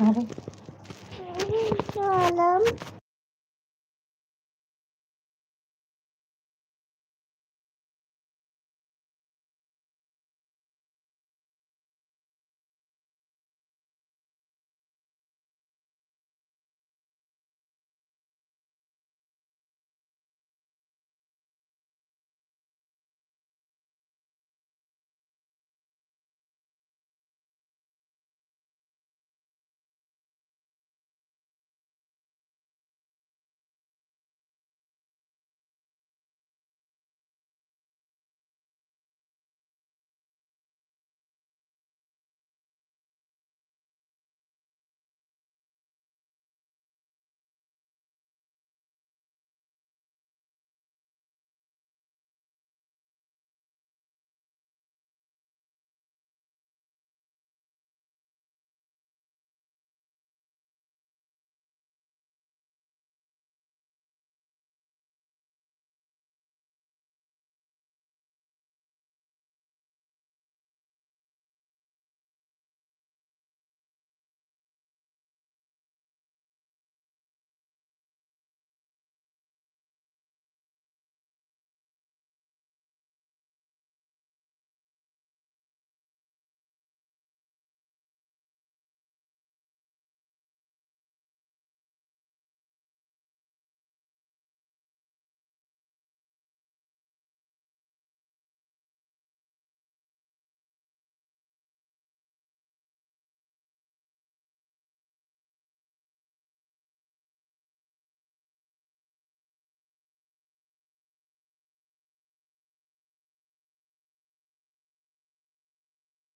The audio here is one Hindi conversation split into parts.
अरे आलम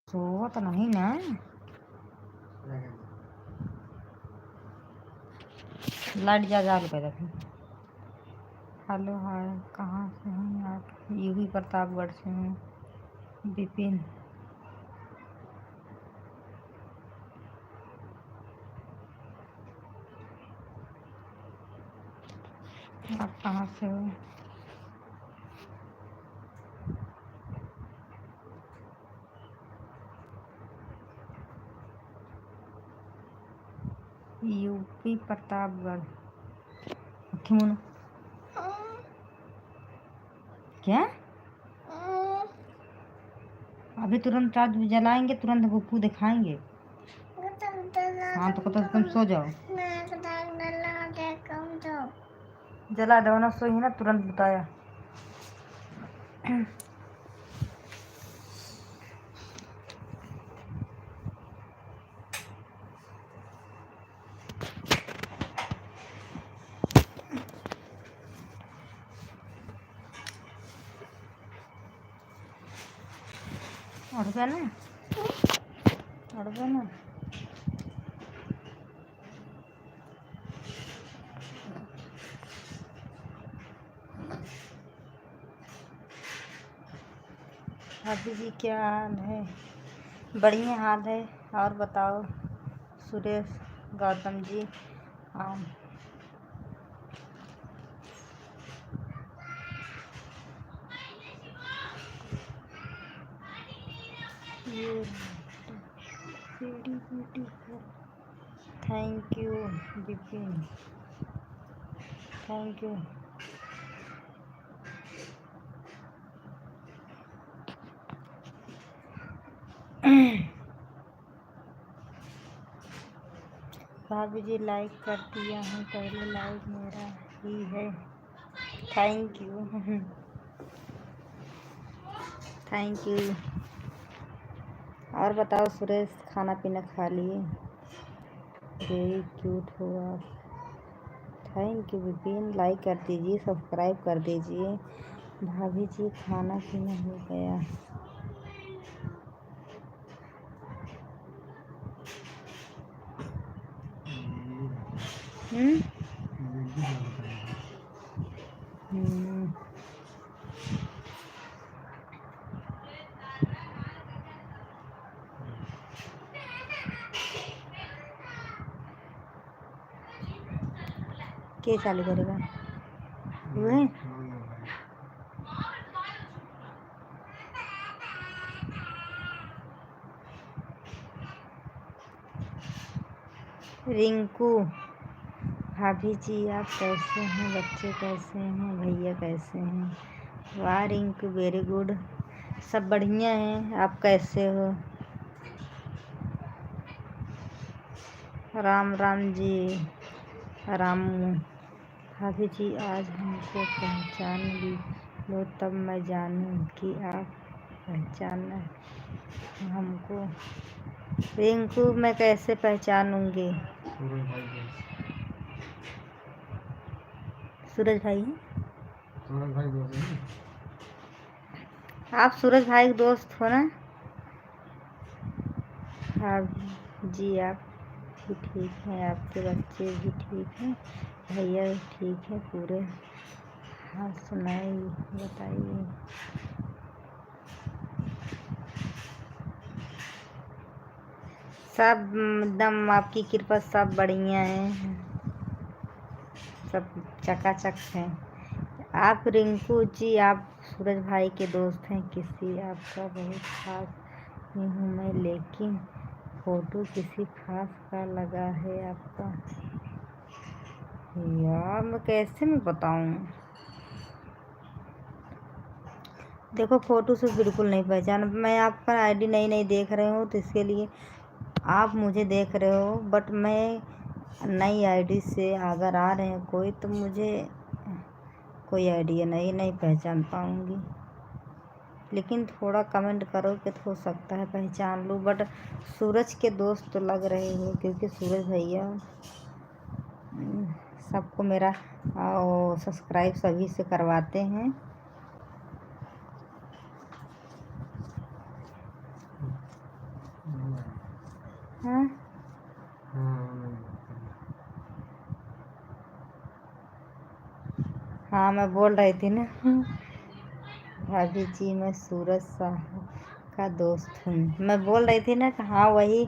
सो तो नहीं ना। लाइट जा जा रुपये देखो। हेलो हाय, कहाँ से हैं आप? यूपी प्रतापगढ़ से हूँ। विपिन, आप कहाँ से हो? यूपी प्रतापगढ़। क्यों? क्या? अभी तुरंत चार्ज जलाएंगे, तुरंत गुप्पू दिखाएंगे। हाँ तो तुम सो जाओ। जला दो ना, सोई ना, तुरंत बताया। उठ गया ना, उठ गया ना। भाभी जी क्या हाल है? बढ़िया हाल है। और बताओ सुरेश, गौतम जी। हाँ, ये thank you Vipin, thank you. भाभी जी लाइक कर दिया हूँ, पहले लाइक मेरा ही है। Thank you. Thank you. और बताओ सुरेश, खाना पीना खा लिए? वेरी क्यूट हो आप। थैंक यू विपिन, लाइक कर दीजिए, सब्सक्राइब कर दीजिए। भाभी जी खाना पीना हो गया? हम्म। के चालू करेगा वही? रिंकू भाभी जी आप कैसे हैं, बच्चे कैसे हैं, भैया कैसे हैं। वाह रिंकू वेरी गुड, सब बढ़िया हैं। आप कैसे हो। राम राम जी। रामू भाभी जी आज हमको पहचान लो तब मैं जानूं कि आप पहचाना हमको। रिंकू मैं कैसे पहचानूंगी। सूरज भाई आप सूरज भाई के दोस्त हो ना। हाँ जी आप भी ठीक हैं, आपके बच्चे भी ठीक हैं, भैया भी ठीक है पूरे। हाँ सुनाइए बताइए। सब एकदम आपकी कृपा, सब बढ़िया है, सब चकाचक हैं। आप रिंकू जी आप सूरज भाई के दोस्त हैं, किसी आपका बहुत खास नहीं हूँ मैं, लेकिन फोटो किसी खास का लगा है आपका। यार मैं कैसे मैं बताऊँ। देखो फोटो से बिल्कुल नहीं पहचान, मैं आपका आईडी नई नई देख रही हूँ तो इसके लिए आप मुझे देख रहे हो, बट मैं नई आईडी से अगर आ रहे हैं कोई तो मुझे कोई आइडिया नहीं पहचान पाऊँगी। लेकिन थोड़ा कमेंट करो कि हो सकता है पहचान लूँ, बट सूरज के दोस्त तो लग रहे हो क्योंकि सूरज भैया सबको मेरा सब्सक्राइब सभी से करवाते हैं। हाँ हाँ मैं बोल रही थी ना भाभी जी मैं सूरज साहब का दोस्त हूँ, मैं बोल रही थी ना कि हाँ वही।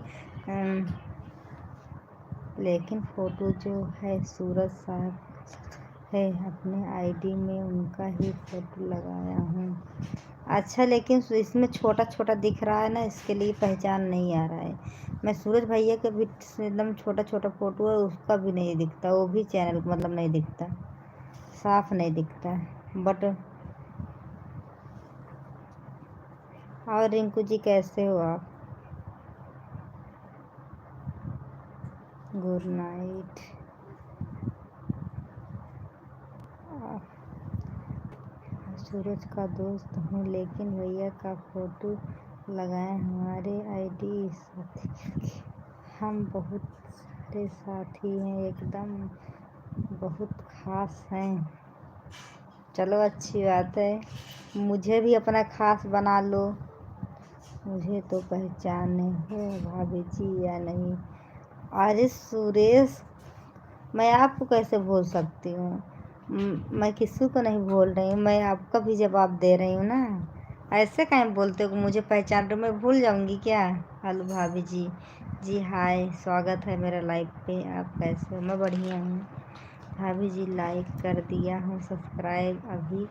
लेकिन फ़ोटो जो है सूरज साहब है, अपने आईडी में उनका ही फ़ोटो लगाया हूँ। अच्छा लेकिन इसमें छोटा छोटा दिख रहा है ना, इसके लिए पहचान नहीं आ रहा है। मैं सूरज भैया के भी एकदम छोटा छोटा फ़ोटो है, उसका भी नहीं दिखता, वो भी चैनल मतलब नहीं दिखता, साफ नहीं दिखता। बट और रिंकू जी कैसे हो आप। Good night. सूरज का दोस्त हूँ लेकिन भैया का फ़ोटो लगाए हमारे आईडी साथी, हम बहुत सारे साथी हैं, एकदम बहुत खास हैं। चलो अच्छी बात है, मुझे भी अपना खास बना लो, मुझे तो पहचाने हो भाभी जी या नहीं। अरे सुरेश मैं आपको कैसे भूल सकती हूँ, मैं किसी को नहीं बोल रही हूँ, मैं आपका भी जवाब दे रही हूँ ना। ऐसे कहीं बोलते हो कि मुझे पहचान रहे हो, मैं भूल जाऊँगी क्या। हेलो भाभी जी। जी हाय, स्वागत है मेरा लाइव पे, आप कैसे हो। मैं बढ़िया हूँ भाभी जी, लाइक कर दिया हूँ, सब्सक्राइब अभी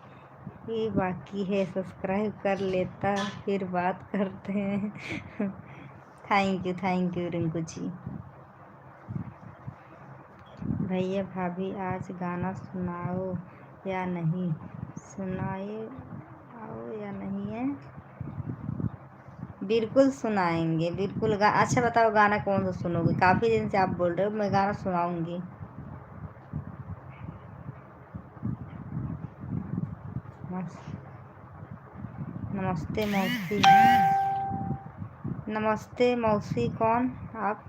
ये बाकी है, सब्सक्राइब कर लेता फिर बात करते हैं थैंक यू रिंकू जी। भैया भाभी आज गाना सुनाओ या नहीं, सुनाए आओ या नहीं है। बिल्कुल सुनाएंगे, बिल्कुल अच्छा बताओ गाना कौन सा सुनोगे, काफ़ी दिन से आप बोल रहे हो, मैं गाना सुनाऊंगी। नमस्ते मौसी। नमस्ते मौसी कौन आप।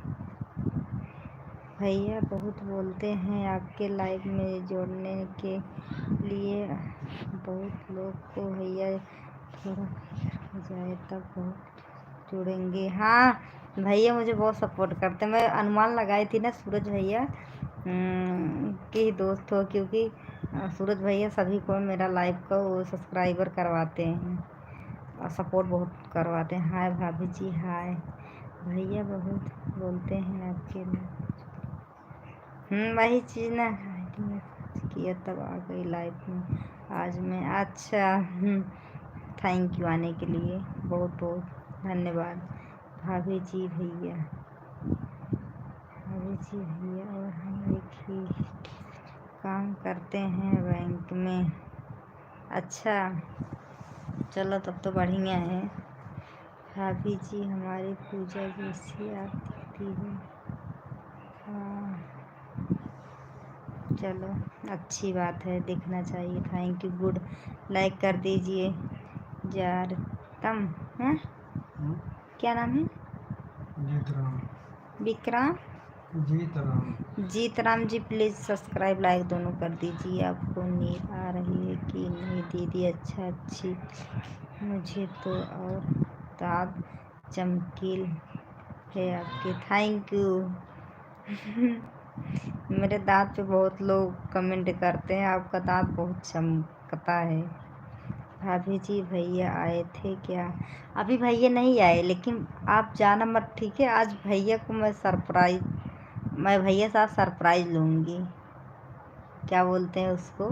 भैया बहुत बोलते हैं आपके लाइव में जोड़ने के लिए, बहुत लोग को भैया थोड़ा हो जाए तब बहुत जुड़ेंगे। हाँ भैया मुझे बहुत सपोर्ट करते हैं, मैं अनुमान लगाई थी ना सूरज भैया के ही दोस्त हो, क्योंकि सूरज भैया सभी को मेरा लाइव का वो सब्सक्राइबर करवाते हैं और सपोर्ट बहुत करवाते हैं। हाय भाभी जी हाय। भैया बहुत बोलते हैं आपके लिए, वही चीज़ ना किया तब आ गई लाइफ में आज मैं। अच्छा थैंक यू आने के लिए, बहुत बहुत धन्यवाद भाभी जी। भैया भाभी जी भैया और हम एक ही काम करते हैं बैंक में। अच्छा, चलो तब तो बढ़िया है। भाभी जी हमारी पूजा जैसी आप दिखती है। हाँ, चलो अच्छी बात है, दिखना चाहिए। Thank you, good. लाइक कर दीजिए। जारतम है, क्या नाम है? जीतराम। विक्राम जीतराम। जीतराम जी, प्लीज़ सब्सक्राइब लाइक दोनों कर दीजिए। आपको नींद आ रही है कि नहीं दीदी? अच्छा, अच्छी। मुझे तो और दांत चमकील है आपके। Thank you. मेरे दांत पे बहुत लोग कमेंट करते हैं, आपका दांत बहुत चमकता है। भाभी जी भैया आए थे क्या? अभी भैया नहीं आए, लेकिन आप जाना मत, ठीक है? आज भैया को मैं भैया साथ सरप्राइज लूँगी। क्या बोलते हैं उसको?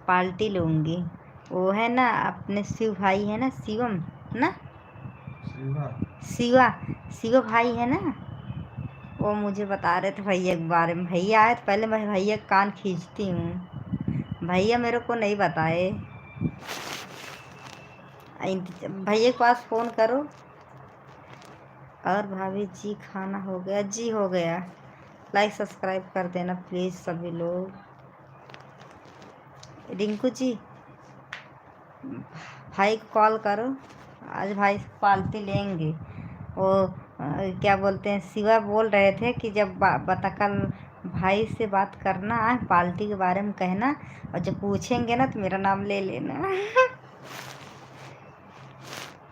पार्टी लूँगी। वो है ना अपने शिव भाई है ना, शिवम ना, शिवा भाई है ना, वो मुझे बता रहे थे भैया के बारे में। भैया आए तो पहले मैं भैया का कान खींचती हूँ। भैया मेरे को नहीं बताए। भैया के पास फ़ोन करो। और भाभी जी खाना हो गया? जी हो गया। लाइक सब्सक्राइब कर देना प्लीज़ सभी लोग। रिंकू जी, भाई को कॉल करो, आज भाई से पार्टी लेंगे। वो क्या बोलते हैं, शिवा बोल रहे थे कि जब बता कल भाई से बात करना, पार्टी के बारे में कहना, और जब पूछेंगे ना तो मेरा नाम ले लेना।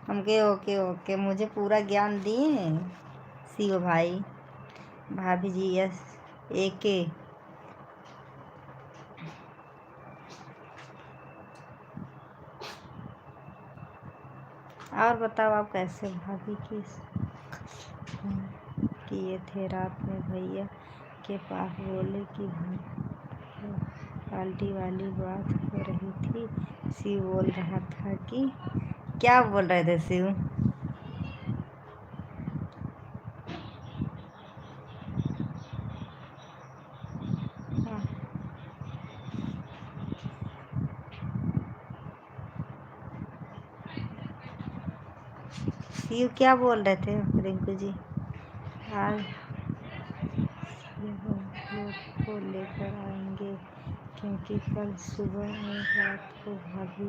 हमके ओके ओके, मुझे पूरा ज्ञान दिए शिव भाई। भाभी जी यस एके। और बताओ आप कैसे? भाभी किए थे रात में भैया के पास, बोले कि पार्टी वाली बात हो रही थी। शिव बोल रहा था कि क्या बोल रहे थे शिव? हाँ, शिव क्या बोल रहे थे रिंकू जी? आज लोग को लेकर आएंगे, क्योंकि कल सुबह और रात को भाभी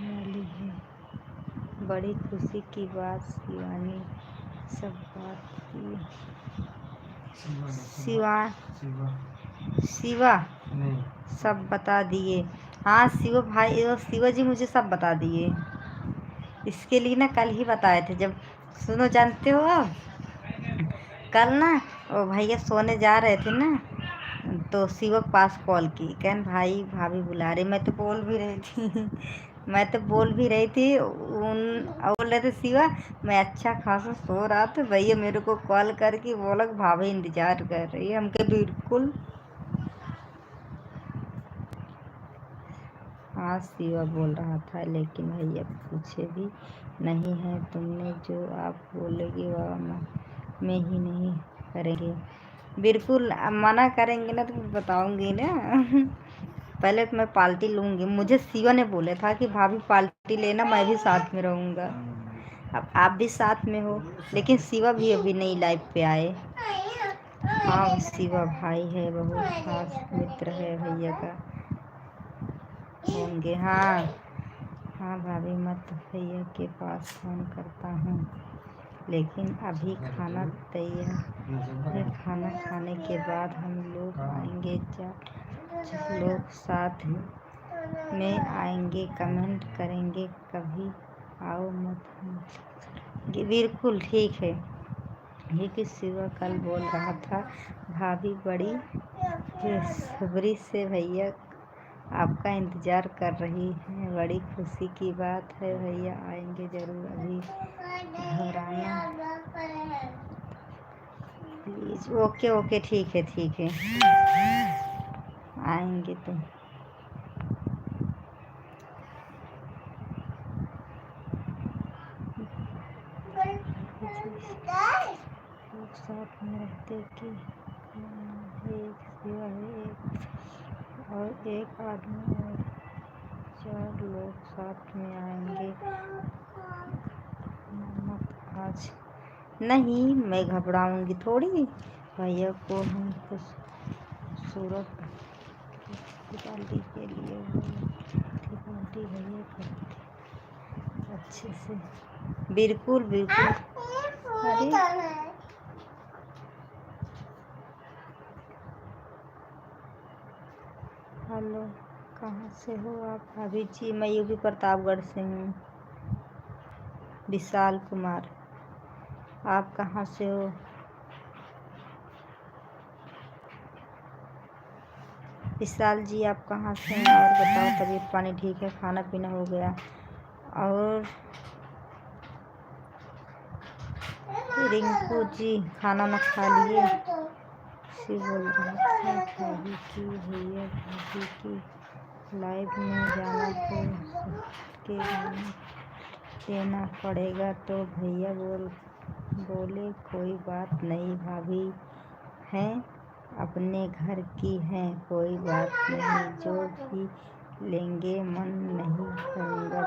वाली है। बड़ी खुशी की बात, शिवानी सब बात की। शिवा सब बता दिए। हाँ शिव भाई, शिवा जी मुझे सब बता दिए। इसके लिए ना कल ही बताए थे। जब सुनो, जानते हो आप, कल ना वो भैया सोने जा रहे थे ना, तो शिवा के पास कॉल की, कहन भाई भाभी बुला रही। मैं तो बोल भी रही थी बोल रहे थे शिवा, मैं अच्छा खासा सो रहा था, भैया मेरे को कॉल करके बोला भाभी इंतजार कर रही है। हमके बिल्कुल। हाँ शिवा बोल रहा था, लेकिन भैया पूछे भी नहीं है। तुमने जो आप बोलेगी वह में ही नहीं करेंगे। बिल्कुल, अब मना करेंगे ना तो बताऊंगी ना। पहले तो मैं पार्टी लूँगी। मुझे शिवा ने बोला था कि भाभी पार्टी लेना, मैं भी साथ में रहूँगा। अब आप भी साथ में हो, लेकिन शिवा भी अभी नहीं लाइव पे आए। हाँ शिवा भाई है, बहुत खास मित्र है भैया का, होंगे। हाँ हाँ भाभी, मत भैया के पास फ़ोन करता हूँ, लेकिन अभी खाना तैयार है। खाना खाने के बाद हम लोग आएंगे। 4 लोग साथ में आएंगे, कमेंट करेंगे कभी आओ मत हम। बिल्कुल ठीक है। ये कि शिवा कल बोल रहा था भाभी बड़ी बेसब्री से भैया आपका इंतज़ार कर रही है। बड़ी खुशी की बात है, भैया आएंगे ज़रूर, अभी घबराना प्लीज़। ओके ओके, ठीक है आएंगे तो। लोग साथ में रहते कि एक सिवा है एक और एक आदमी और 4 लोग साथ में आएंगे। मत आज नहीं, मैं घबराऊंगी थोड़ी। भैया को हम खूबसूरत दिवाली के लिए दिवाली भैया करते अच्छे से। बिल्कुल बिल्कुल। अरे हेलो, कहाँ से हो आप? भाभी जी मैं यूपी प्रतापगढ़ से हूँ। विशाल कुमार, आप कहाँ से हो? विशाल जी आप कहाँ से हैं? और बताओ, तबीयत पानी ठीक है? खाना पीना हो गया? और रिंकू जी खाना ना खा लिए? शिव बोल रहा था भाभी की भैया भाभी की लाइव में जाना तो सबके गाना देना पड़ेगा। तो भैया बोले कोई बात नहीं, भाभी हैं अपने घर की हैं, कोई बात नहीं, जो भी लेंगे मन नहीं करूँगा।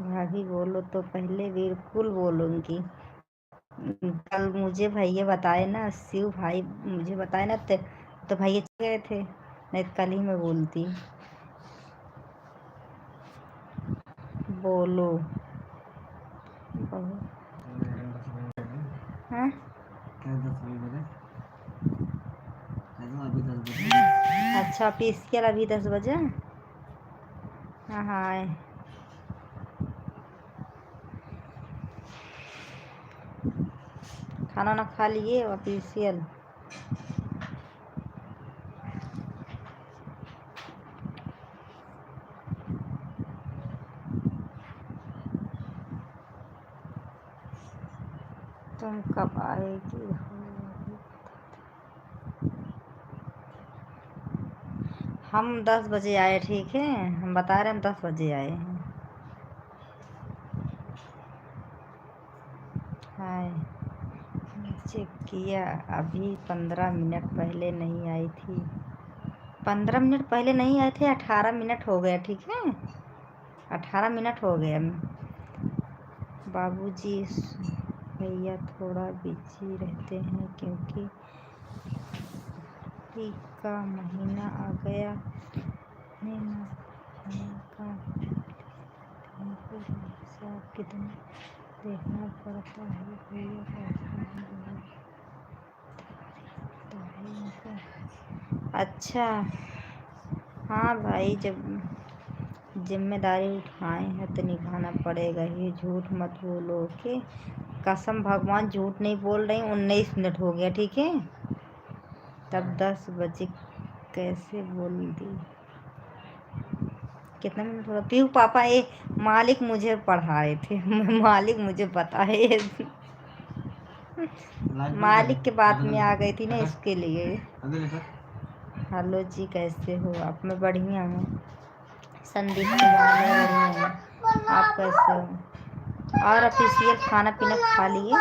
भाभी बोलो तो पहले बिल्कुल बोलूँगी। कल मुझे भैया बताए ना, शिव भाई मुझे बताए ना, तो भैया चले गए थे, नहीं तो कल ही मैं बोलती। बोलो हाँ अच्छा, पीस के अभी 10 बजे। हाँ हाँ खाना ना खा लिए ऑफिशियल। तुम कब आएगी हो? हम 10 बजे आए, ठीक है, हम बता रहे हैं हम 10 बजे आए हैं। हाय, चेक किया अभी 15 मिनट पहले नहीं आई थी। 15 मिनट पहले नहीं आए थे, 18 मिनट हो गया, ठीक है, 18 मिनट हो गया। बाबूजी भैया थोड़ा बिजी रहते हैं क्योंकि ईद का महीना आ गया। का हमको हिसाब कितना देखना पड़ता है भैया, पैसा इनका। अच्छा हाँ भाई, जब जिम्मेदारी उठाए हैं तो निभाना पड़ेगा ही। झूठ मत बोलो, ओके? कसम भगवान झूठ नहीं बोल रही। 19 मिनट हो गया, ठीक है, तब 10 बजे कैसे बोल दी? कितना मिनट हुआ? पीहू पापा, ये मालिक मुझे पढ़ाए थे मालिक मुझे पता है मालिक के बात में आ गई थी ना, इसके लिए। हेलो जी, कैसे हो आप? मैं बढ़िया हूँ। संदीप कुमार, मैं बढ़िया हूँ। आप कैसे हो? और ऑफिशियल खाना पीना खा लिए?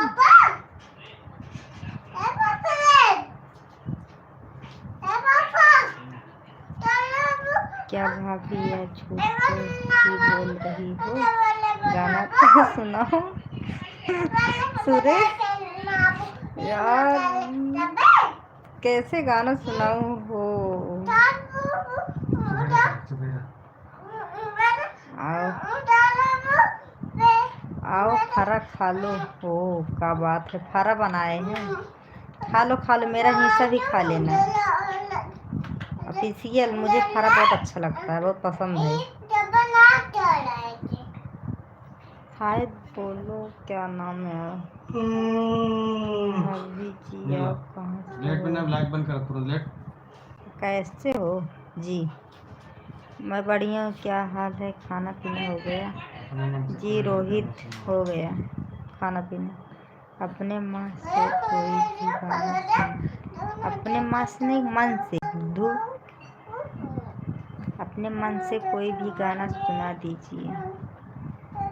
क्या भाभी या झूठ ही बोल रही हो? गाना तो सुनाओ सुरेश यार, कैसे गाना सुनाऊं हो? आओ आओ, फरा खा लो। हो क्या बात है, फरा बनाए हैं, खा लो खा लो, मेरा हिस्सा भी खा लेना। ऑफिशियल मुझे फरा बहुत अच्छा लगता है, बहुत पसंद है। हाय बोलो, क्या नाम है? भाभी जी आप कहाँ से लेट में ना, हो? ब्लैक बंद कर तुरंत लेट। कैसे हो जी? मैं बढ़िया हूँ, क्या हाल है? खाना पीना हो गया? जी रोहित, हो गया खाना पीना। अपने माँ से कोई भी गाना सुना, अपने माँ से नहीं, मन से धू, अपने मन से कोई भी गाना सुना दीजिए।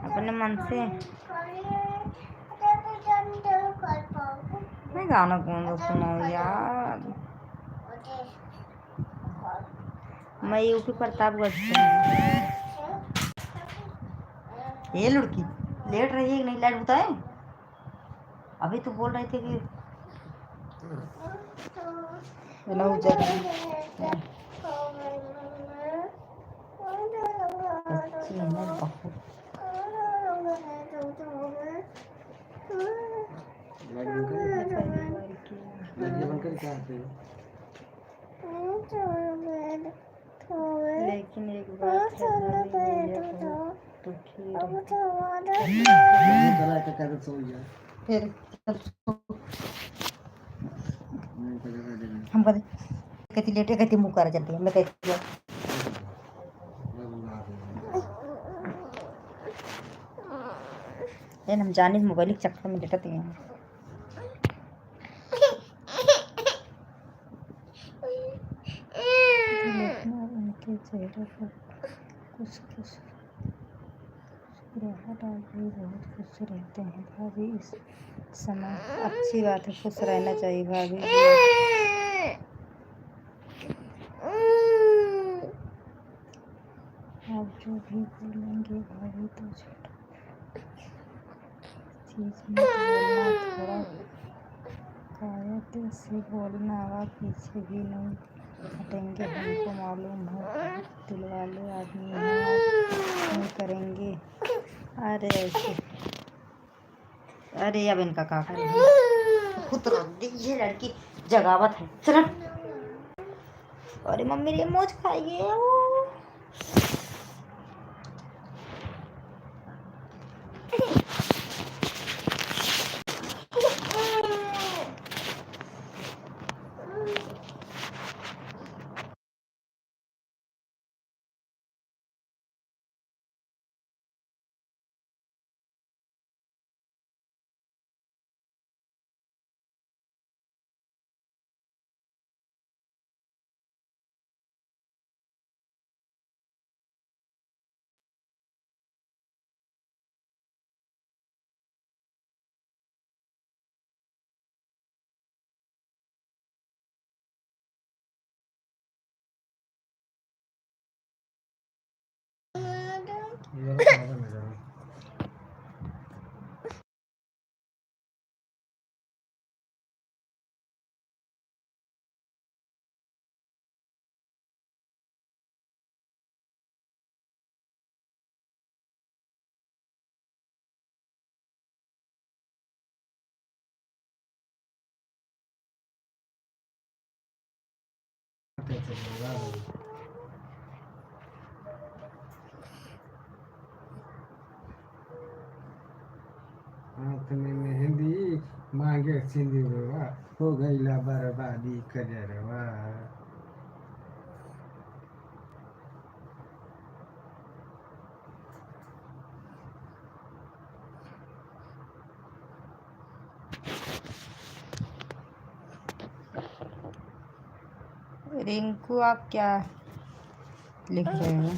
अपने मन से मैं गाना कौन सा सुनाऊँ यार। मैं यूपी प्रतापगढ़ से हूँ। ये लड़की लेट रही है कि नहीं? लाइट बताए अभी तो बोल रहे थे कि हेलो जगह बच्ची है ना बहुत। लेकिन एक बात है भाभी ये बहुत दुखी फिर हम कहती लेटे कहती मुँह कर जाती है। मैं कहती हम जाने मोबाइल के चक्कर में लेटती हैं। उनके चेहरे पर कुछ मुस्कुराहट आ गई। बहुत खुश रहते हैं भाभी इस समय। अच्छी बात है, खुश रहना चाहिए भाभी। आप जो भी बोलेंगे भाभी तो छोटा चीज मत बोलना, थोड़ा कायदे से बोलना। आगे पीछे भी नहीं हटेंगे, हमको मालूम है दिलवाले आदमी हैं, आप नहीं करेंगे। अरे ऐसे अरे अब इनका का करें, खुद रख दी ये लड़की जगावत है। चलो अरे मम्मी ये मोज खाइए। हिंदी मांगे सिंदूरवा हो गईला बर्बादी कजरवा। रिंकू आप क्या लिख रहे हो?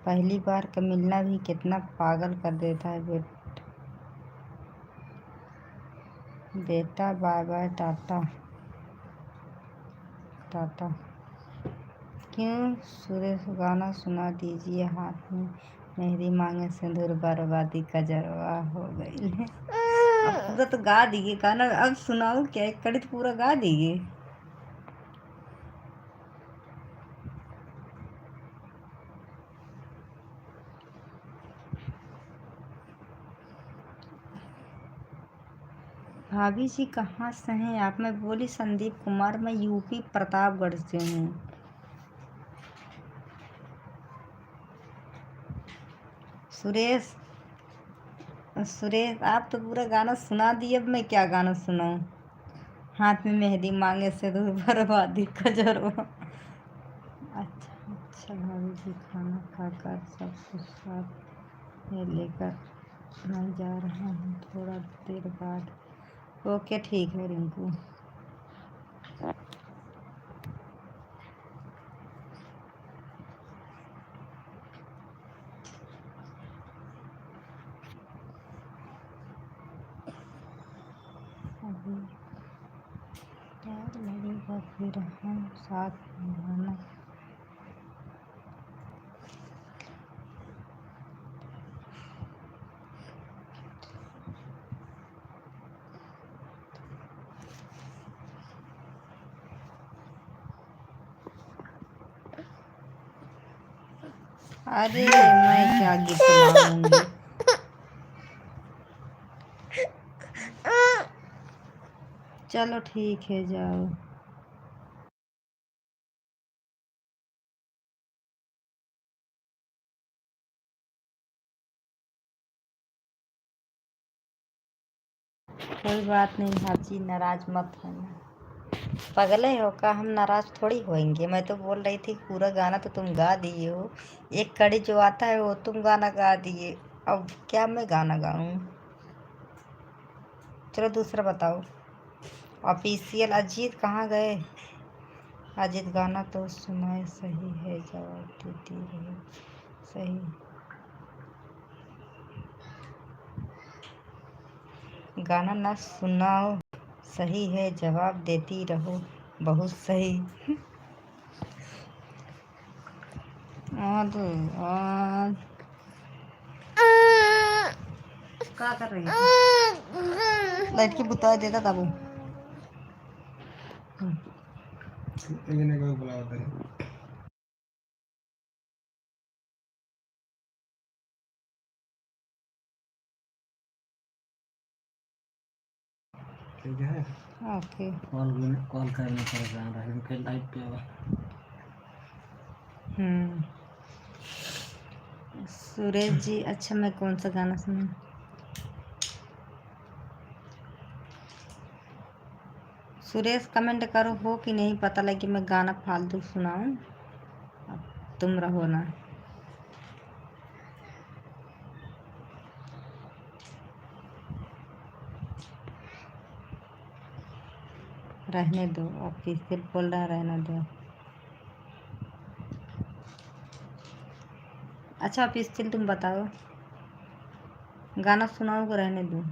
पहली बार का मिलना भी कितना पागल कर देता है। बेटा बाय बाय टाटा टाटा। क्यों सुरेश गाना सुना दीजिए, हाथ में मेहंदी मांगे सिंदूर बर्बादी का जरवा हो गई है। अब पूरा तो गा दिए गाना, अब सुनाओ क्या? एक कड़ी तो पूरा गा दिए। भाभी जी कहाँ से हैं आप? मैं बोली संदीप कुमार, मैं यूपी प्रतापगढ़ से हूँ। सुरेश सुरेश आप तो पूरा गाना सुना दिए, अब मैं क्या गाना सुनाऊँ? हाथ में मेहंदी मांगे से दूर बर्बादी का जरवा। अच्छा भाभी जी खाना खाकर सब कुछ साथ में लेकर मैं जा रहा हूँ थोड़ा देर बाद। ओके ठीक है रिंकू। अभी यार लगेगा फिर हम साथ निभाना। अरे मैं क्या गिफ्ट लाऊंगी। चलो ठीक है जाओ। कोई बात नहीं भाजी, नाराज मत होना। पगले हो का, हम नाराज थोड़ी होएंगे। मैं तो बोल रही थी पूरा गाना तो तुम गा दिए हो, एक कड़ी जो आता है वो तुम गाना गा दिए। अब क्या मैं गाना गाऊं। चलो दूसरा बताओ। ऑफिशियल अजीत कहाँ गए। अजीत गाना तो सुनाए, सही है जवाब देती रहो। सही गाना ना सुनाओ, सही है जवाब देती रहो। बहुत सही। और क्या कर रही है। लाइट की बुता देता तब। इन्हें कोई बुलाता है। ठीक है ओके। कॉल करने परेशान रहे फिर लाइट पे आवा। सुरेश जी, अच्छा मैं कौन सा गाना सुनूं। सुरेश कमेंट करो हो कि नहीं, पता लगे मैं गाना फालतू सुनाऊं। अब तुम रहो ना। रहने दो, ऑफिशियल बोल रहा है रहने दो। अच्छा ऑफिशियल तुम बताओ, गाना सुनाओ को रहने दो।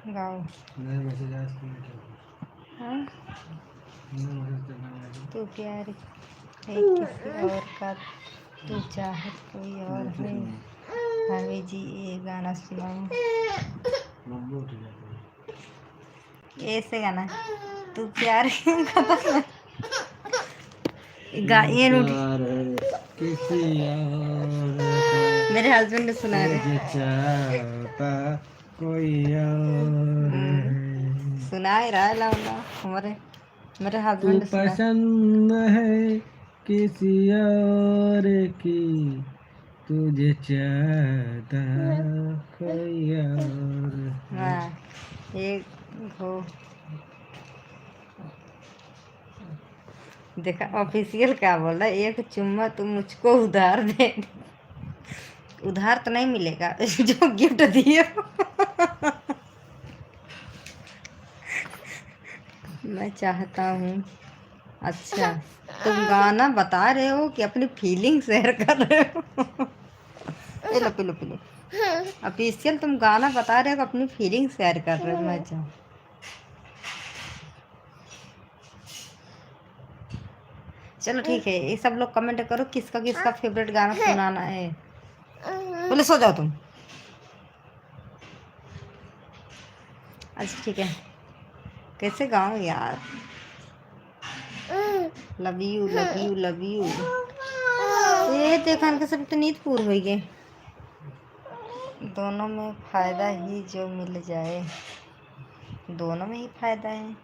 गाओ। नहीं मैसेज आज हाँ नहीं तू प्यार है किसी और का, तू चाहत कोई और है। भाभी जी ये गाना सुनाओ। ऐसे गाना तू प्यार ये नोट किसी और का मेरे हस्बैंड ने सुना रहे। तुझे चाहता कोई और है। सुना ही रहा है लाउला हमारे, मेरे तू हस्बैंड सुना। पसंद है किसी और की, तुझे चाहता कोई और है। हाँ एक घो देखा ऑफिशियल क्या बोल रहा है, एक चुम्मा तुम मुझको उधार दे। उधार तो नहीं मिलेगा जो गिफ्ट दिए हो। मैं चाहता हूँ। अच्छा तुम गाना बता रहे हो कि अपनी फीलिंग शेयर कर रहे हो। Pillow pillow pillow. ऑफिशियल तुम गाना बता रहे हो कि अपनी फीलिंग शेयर कर रहे हो। मैं चाहूँ चलो ठीक है, ये सब लोग कमेंट करो किसका किसका फेवरेट गाना सुनाना है। बोले सो जाओ तुम। अच्छा ठीक है, कैसे गाऊं यार। Love you love you love you. ये देखा के सब तो नींद पूर हो गए। दोनों में फायदा ही जो मिल जाए, दोनों में ही फायदा है।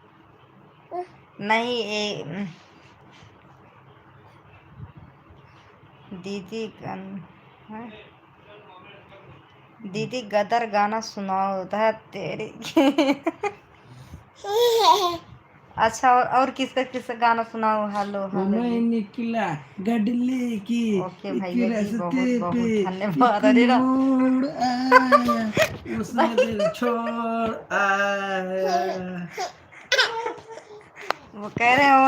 नहीं दीदी हाँ? दीदी गदर गाना सुनाओ था तेरी। अच्छा और किसका किसका गाना सुनाओ। हेलो हेलो मैं जी। निकला गडले की ओके एक भैया जी रास्ते बहुत पे बहुत धन्यवाद। एक अरे ना मोड़ आया उसमें दिल छोड़ आया। वो कह रहे हो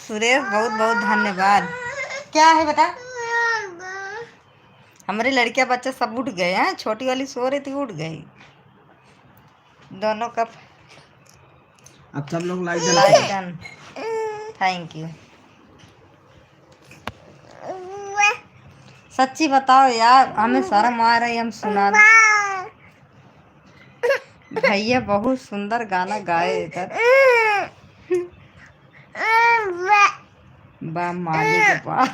सुरेश बहुत बहुत धन्यवाद। क्या है बेटा। हमारे लड़कियां बच्चे सब उठ गए हैं। छोटी वाली सो रही थी उठ गई। दोनों का अब सब लोग like like done. Thank you. सच्ची बताओ यार हमें शर्म आ रही हम सुना। भैया बहुत सुंदर गाना गाए इधर। बा मालिक बा।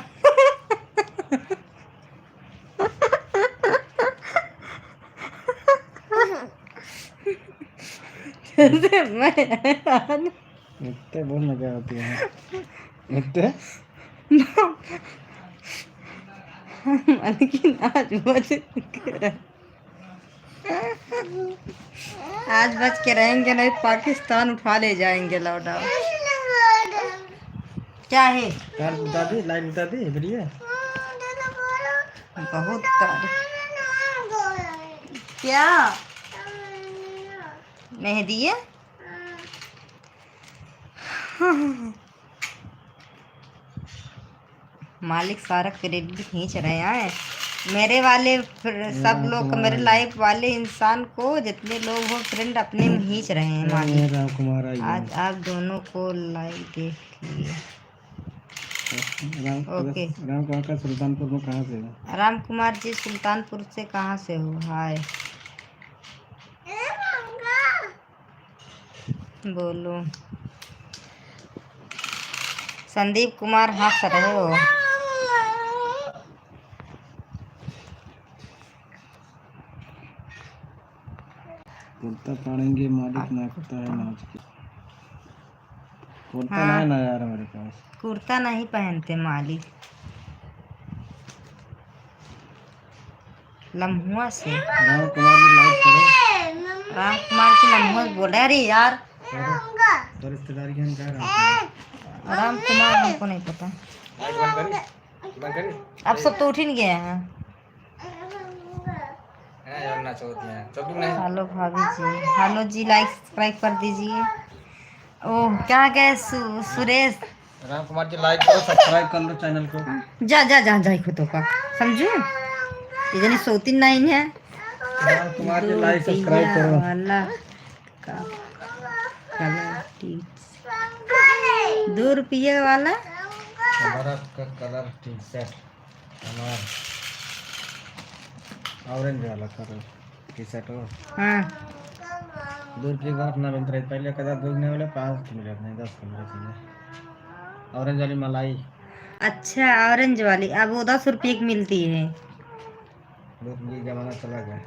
इतने बहुत मजा आती है इतने। आज बच के रहेंगे नहीं पाकिस्तान उठा ले जाएंगे लौटा। क्या है यार बता दी लाइक बता दी बढ़िया। बहुत तारीफ। क्या मेहदी है। मालिक सारा क्रेडिट खींच रहे हैं मेरे वाले सब लोग मेरे लाइफ वाले इंसान को जितने लोग हो फ्रेंड अपने में खींच रहे हैं मालिक। राम कुमार आज आप दोनों को लाइव देख लिए। ओके राम कुमार का सुल्तानपुर में कहाँ से है? राम कुमार जी सुल्तानपुर से कहाँ से हो। हाय बोलो। संदीप कुमार हंस रहे हो। कुर्ता पहनेंगे मालिक नाचता है नाच के। कुर्ता हाँ नहीं ना यार हमारे पास। कुर्ता नहीं पहनते मालिक। लम्हुआ से राम कुमार जी लाइक करो। राम कुमार से लम्हुआ बोले। अरे यार तो रिश्तेदारी के क्या राम कुमार हमको नहीं पता। अब सब तो उठ ही नहीं गए हैं। हेलो भाभी जी। हेलो जी लाइक सब्सक्राइब कर दीजिए। ओह क्या कहे सुरेश। राम कुमार जी लाइक करो सब्सक्राइब कर लो चैनल को। जा जा जा जा खुद का समझू ये जनी सोती नहीं है। राम कुमार जी लाइक सब्सक्राइब करो। वाला का कलर ₹2 वाला कलर टी शर्ट हमारा ऑरेंज वाला कलर टी शर्ट हो। हाँ ₹2 का अपना मिलता है पहले कदा दूसने वाले 5 मिले नहीं 10 मिले थे। ऑरेंज वाली मलाई। अच्छा ऑरेंज वाली अब वो ₹10 की मिलती है। ₹2 जमाना चला गया।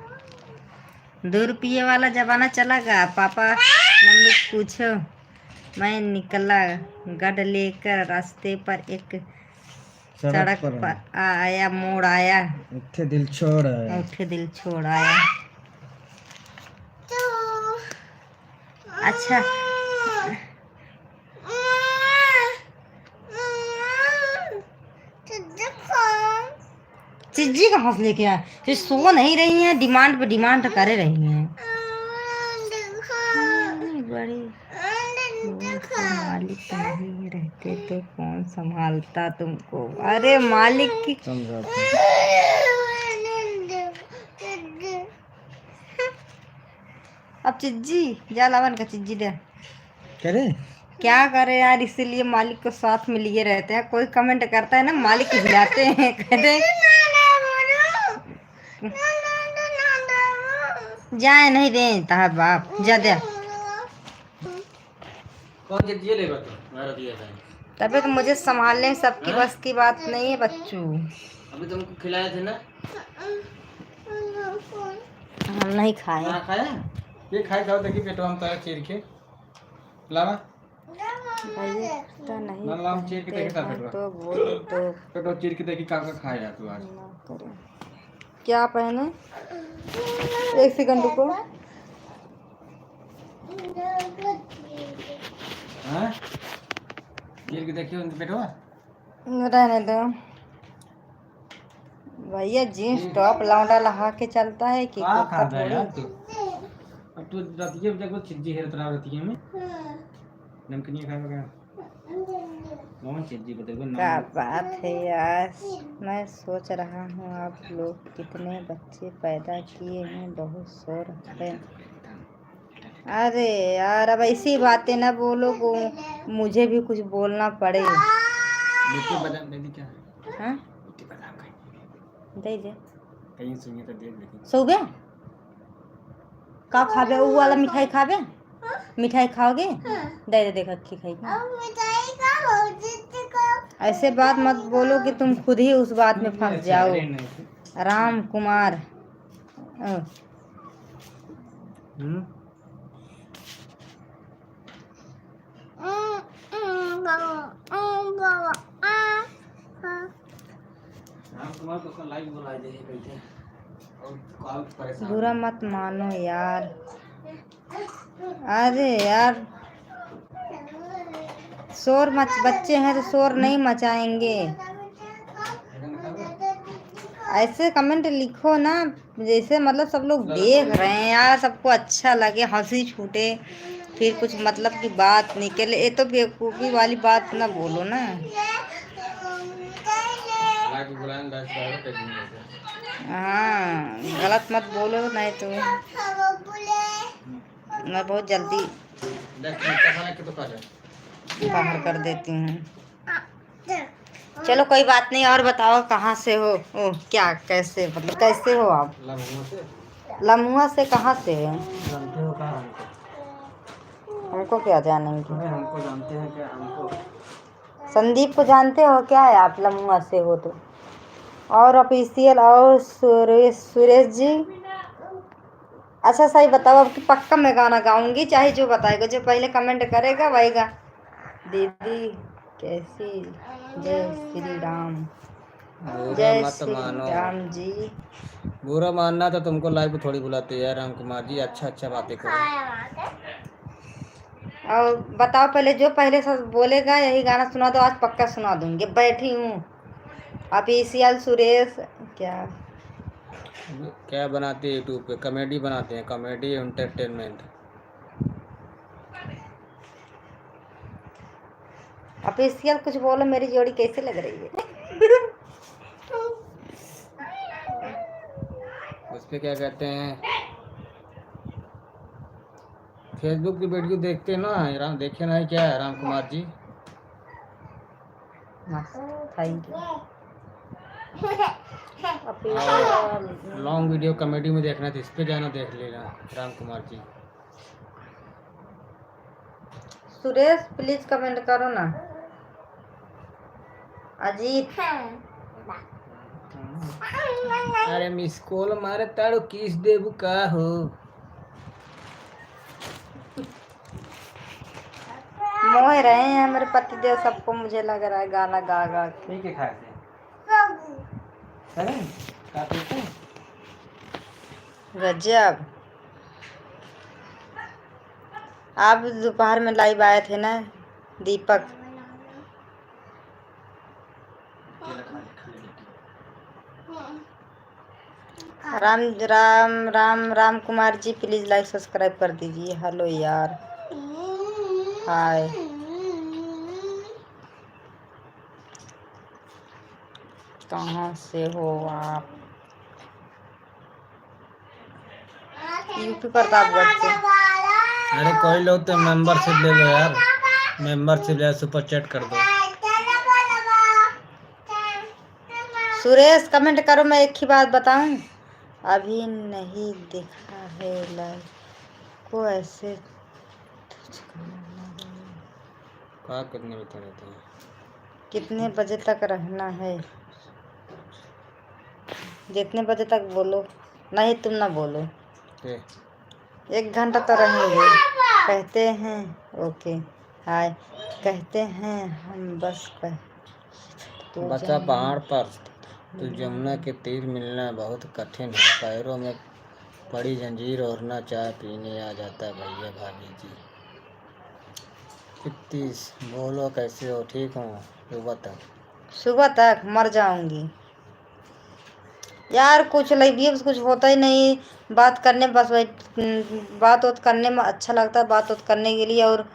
₹2 वाला जमाना चला गया। पापा मम्मी पूछो मैं निकला गढ़ लेकर रास्ते पर एक सड़क पर आया मोड़ आया उठे दिल छोड़ आया। उठे दिल छोड़ आया। अच्छा चिज्जी कहाँ से लेके आए। फिर सो नहीं रही हैं डिमांड पे डिमांड कर रही हैं। बड़ी मालिक तो नहीं रहते तो कौन संभालता तुमको। अरे मालिक की अब चिज्जी जा लावन का चिज्जी दे करे क्या करे यार। इसीलिए मालिक को साथ में लिए रहते हैं। कोई कमेंट करता है ना मालिक हिलाते हैं कहते जाए नहीं देता बाप जा दे। कौन चिज्जी लेगा तो मेरा दिया था। तभी तो मुझे संभालने सबकी बस की बात नहीं है बच्चों। अभी तुमको खिलाए थे ना। हम नहीं खाए। खाया ये खाए खाओ देखिए पेटवा में तो चीर के लावा। भैया तो नहीं ना लाम चीर के पहनते देखता हैं पेटवा तो बोल दो पेटवा चीर के देखी का खाया तू आज ना करें। क्या पहने? एक सेकंड रुको। हैं चीर के देखियो पेटवा रहने दो भैया। जीन्स टॉप लौंडा लहा के चलता है कि का कुर्ता खा रहा थोड़ी। यार तू अब तू रतिये में देखो छिज्जी हेर तरा रतिये में नमकीन खाएगा कौन छिज्जी को देखो क्या नाम बात है यार। मैं सोच रहा हूँ आप लोग कितने बच्चे पैदा किए हैं, बहुत शोर है। अरे यार अब ऐसी बातें ना बोलो को मुझे भी कुछ बोलना पड़े। मिट्टी बादाम दे दी क्या हाँ मिट्टी बादाम खाई दे दे। कहीं सुनिए तो देख लेकिन सो गया का खाबे? वो वाला मिठाई खाबे? मिठाई खाओगे? दे दे देखा की खाई। ऐसे बात मत बोलो कि तुम खुद ही उस बात में फंस जाओ। राम कुमार बुरा मत मानो यार। अरे यार शोर मच बच्चे हैं तो शोर नहीं मचाएंगे। ऐसे कमेंट लिखो ना जैसे मतलब सब लोग देख रहे हैं यार, सबको अच्छा लगे, हंसी छूटे, फिर कुछ मतलब की बात निकले। ये तो बेवकूफ़ी वाली बात ना बोलो ना। हाँ गलत मत बोलो नहीं तो मैं बहुत जल्दी बाहर कर देती हूँ। चलो कोई बात नहीं। और बताओ कहाँ से हो? ओ क्या कैसे मतलब कैसे हो आप? लम्हुआ से कहाँ से है? जानते हो कहाँ हमको क्या जानेंगे? हमको जानते हैं क्या हमको संदीप को जानते हो क्या है आप लम्हुआ से हो तो? और ऑफिशियल और सुरेश जी अच्छा सही बताओ अब कि पक्का मैं गाना गाऊंगी चाहे जो बताएगा। जो पहले कमेंट करेगा वही गा। दीदी कैसी? जय श्री राम। जय श्री राम जी। बुरा मानना तो तुमको लाइव थोड़ी बुलाते हैं राम कुमार जी। अच्छा बातें करो। और बताओ पहले जो पहले सब बोलेगा यही गाना सुना दो। आज पक्का सुना दूंगी। बैठी हूँ ऑफिशियल सुरेश। क्या बनाते हैं यूट्यूब पे? कॉमेडी बनाते हैं, कॉमेडी एंटरटेनमेंट। ऑफिशियल कुछ बोलो। मेरी जोड़ी कैसे लग रही है? उस पे क्या कहते हैं फेसबुक की वीडियो देखते हैं ना राम देखे ना क्या है Ram Kumar ji? Thank you. Long video comedy में देखना तो इस पे जाना देख लेना राम कुमार जी। सुरेश प्लीज कमेंट करो ना। अजीत अरे मिस कॉल मारे तारो किस देबू का हो? मोह रहे हैं मेरे पति देव सबको। मुझे लग रहा है गाना गा गा के। ठीक है खाए थे गजब। आप दोपहर में लाइव आए थे ना दीपक? राम राम राम राम कुमार जी प्लीज लाइक सब्सक्राइब कर दीजिए। हेलो यार हाय। कहाँ से हो आप? यूपी प्रतापगढ़ से। अरे कोई लोग तो मेंबरशिप ले लो यार। मेंबरशिप ले सुपर चैट कर दो। सुरेश कमेंट करो। मैं एक ही बात बताऊं अभी नहीं दिखा है लाइव को ऐसे क्या कितने बता रहते हैं? कितने बजे तक रहना है? जितने बजे तक बोलो। नहीं तुम ना बोलो। 1 घंटा तो रहेंगे कहते हैं। ओके हाय कहते हैं हम बस पर तो बचा पहाड़ पर तो जमुना के तीर मिलना बहुत कठिन है। पैरों में पड़ी जंजीर और ना चाय पीने आ जाता भैया भाभी जी। 31 बोलो कैसे हो? ठीक हूँ। सुबह तक मर जाऊंगी यार। कुछ लाइक कुछ होता ही नहीं बात करने, बस वही बात उत करने में अच्छा लगता है, बात उत करने के लिए। और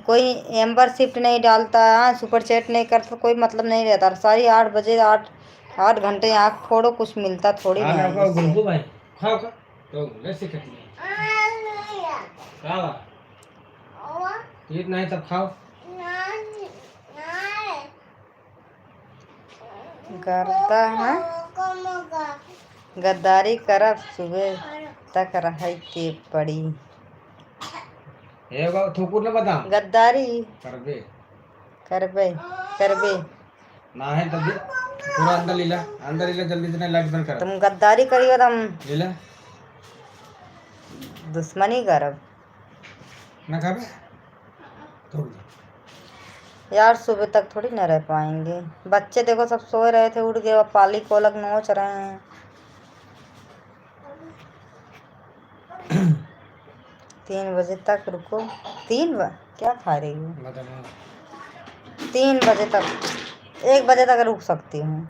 कोई मेंबरशिप नहीं डालता, सुपर चैट नहीं करता, कोई मतलब नहीं रहता। सारी 8 बजे 8 घंटे आँख फोड़ो, कुछ मिलता थोड़ी ना है इससे। भाई खाओ का तो वैसे करती है खाओ नहीं तब खाओ। करता है गद्दारी करब सुबह तक रहे के पड़ी। थोकुर न बता गद्दारी करबे करबे करबे ना है तब पूरा अंदर लीला जल्दी से लाइट बंद कर। तुम गद्दारी करियो तुम लीला दुश्मनी करब ना खाबे तोड़ दे। यार सुबह तक थोड़ी न रह पाएंगे। बच्चे देखो सब सोए रहे थे, उठ गए, अब पाली कोलक नोच रहे हैं। 3 बजे तक रुको। 3 क्या खा रही हो? 3 बजे तक 1 बजे तक रुक सकती हूँ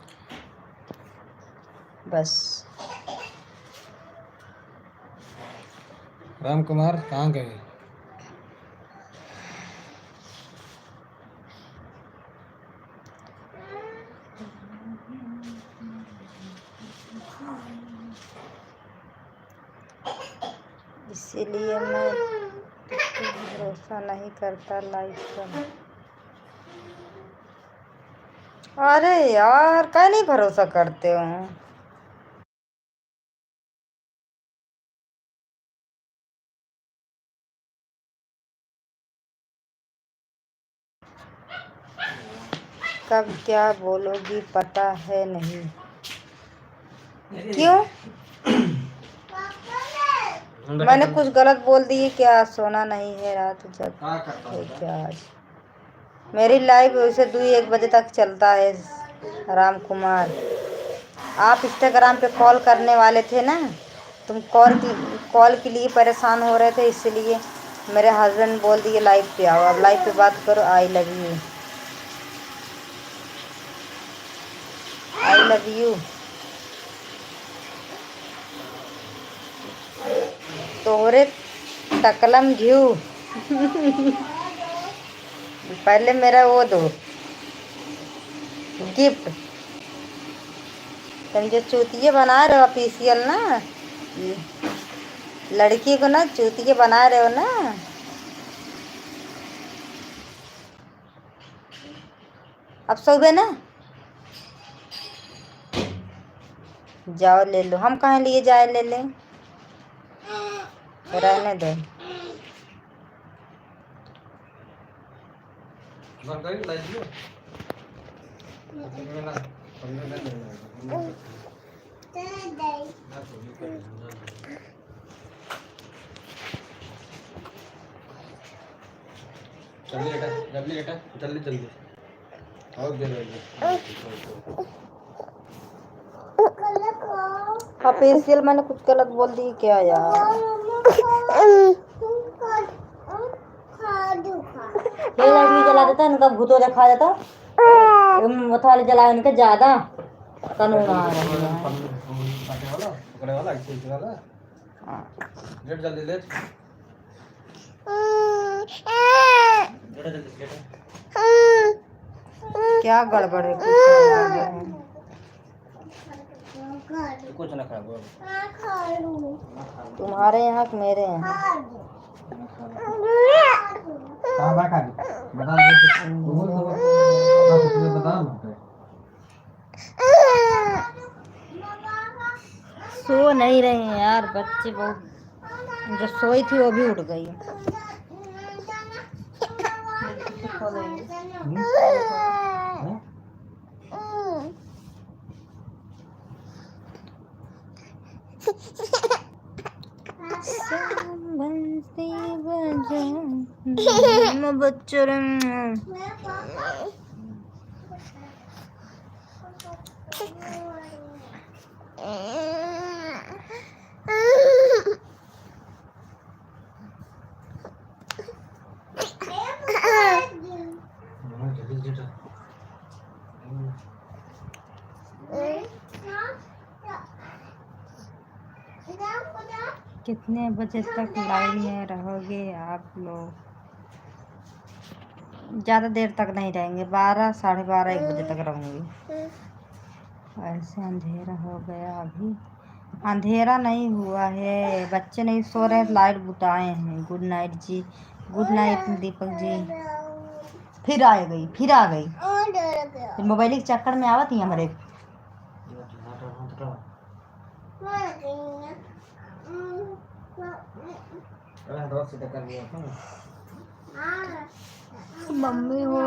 बस। राम कुमार कहाँ गए? इसीलिए मैं भरोसा नहीं करता लाइफ पर। अरे यार क्या नहीं भरोसा करते हो? कब क्या बोलोगी पता है नहीं। क्यों? मैंने कुछ गलत बोल दी क्या? सोना नहीं है रात जब है क्या आज? मेरी लाइव वैसे 2-1 बजे तक चलता है। राम कुमार आप इंस्टाग्राम पे कॉल करने वाले थे ना, तुम कॉल के लिए परेशान हो रहे थे, इसलिए मेरे हस्बैंड बोल दिए लाइव पे आओ। अब लाइव पे बात करो। आई love you, I love you. तोहरे तकलम घ्यू पहले मेरा वो दो गिफ्ट। तुम जो चूतिये बना रहे हो ऑफिशियल ना, लड़की को ना चूतिये बना रहे हो ना। अब सोबे ना, जाओ ले लो। हम कहाँ लिए जाए? ले ले, रहने दो। जल्दी और ऑफिशियल मैंने कुछ गलत बोल दी क्या यार? ये लाइट जला देता इनका भूतो दिखा देता। थाली जलाए इनका ज्यादा कानून आ रहा है। पकड़े वाला लेट जल्दी लेट क्या गड़बड़ है? कुछ ना खा तुम्हारे यहाँ कि मेरे यहाँ? सो नहीं रहे हैं यार बच्चे। बहुत जो सोई थी वो भी उठ गई। बंसी बजा बच्चों कितने बजे तक लाइव में रहोगे आप लोग? ज़्यादा देर तक नहीं रहेंगे, 12 साढ़े 12 1 बजे तक रहूँगी। ऐसे अंधेरा हो गया अभी? अंधेरा नहीं हुआ है, बच्चे नहीं सो रहे, लाइट बुताए हैं। गुड नाइट जी, गुड नाइट दीपक जी। फिर आ गई मोबाइल के चक्कर में आवत ही हमारे। मम्मी हो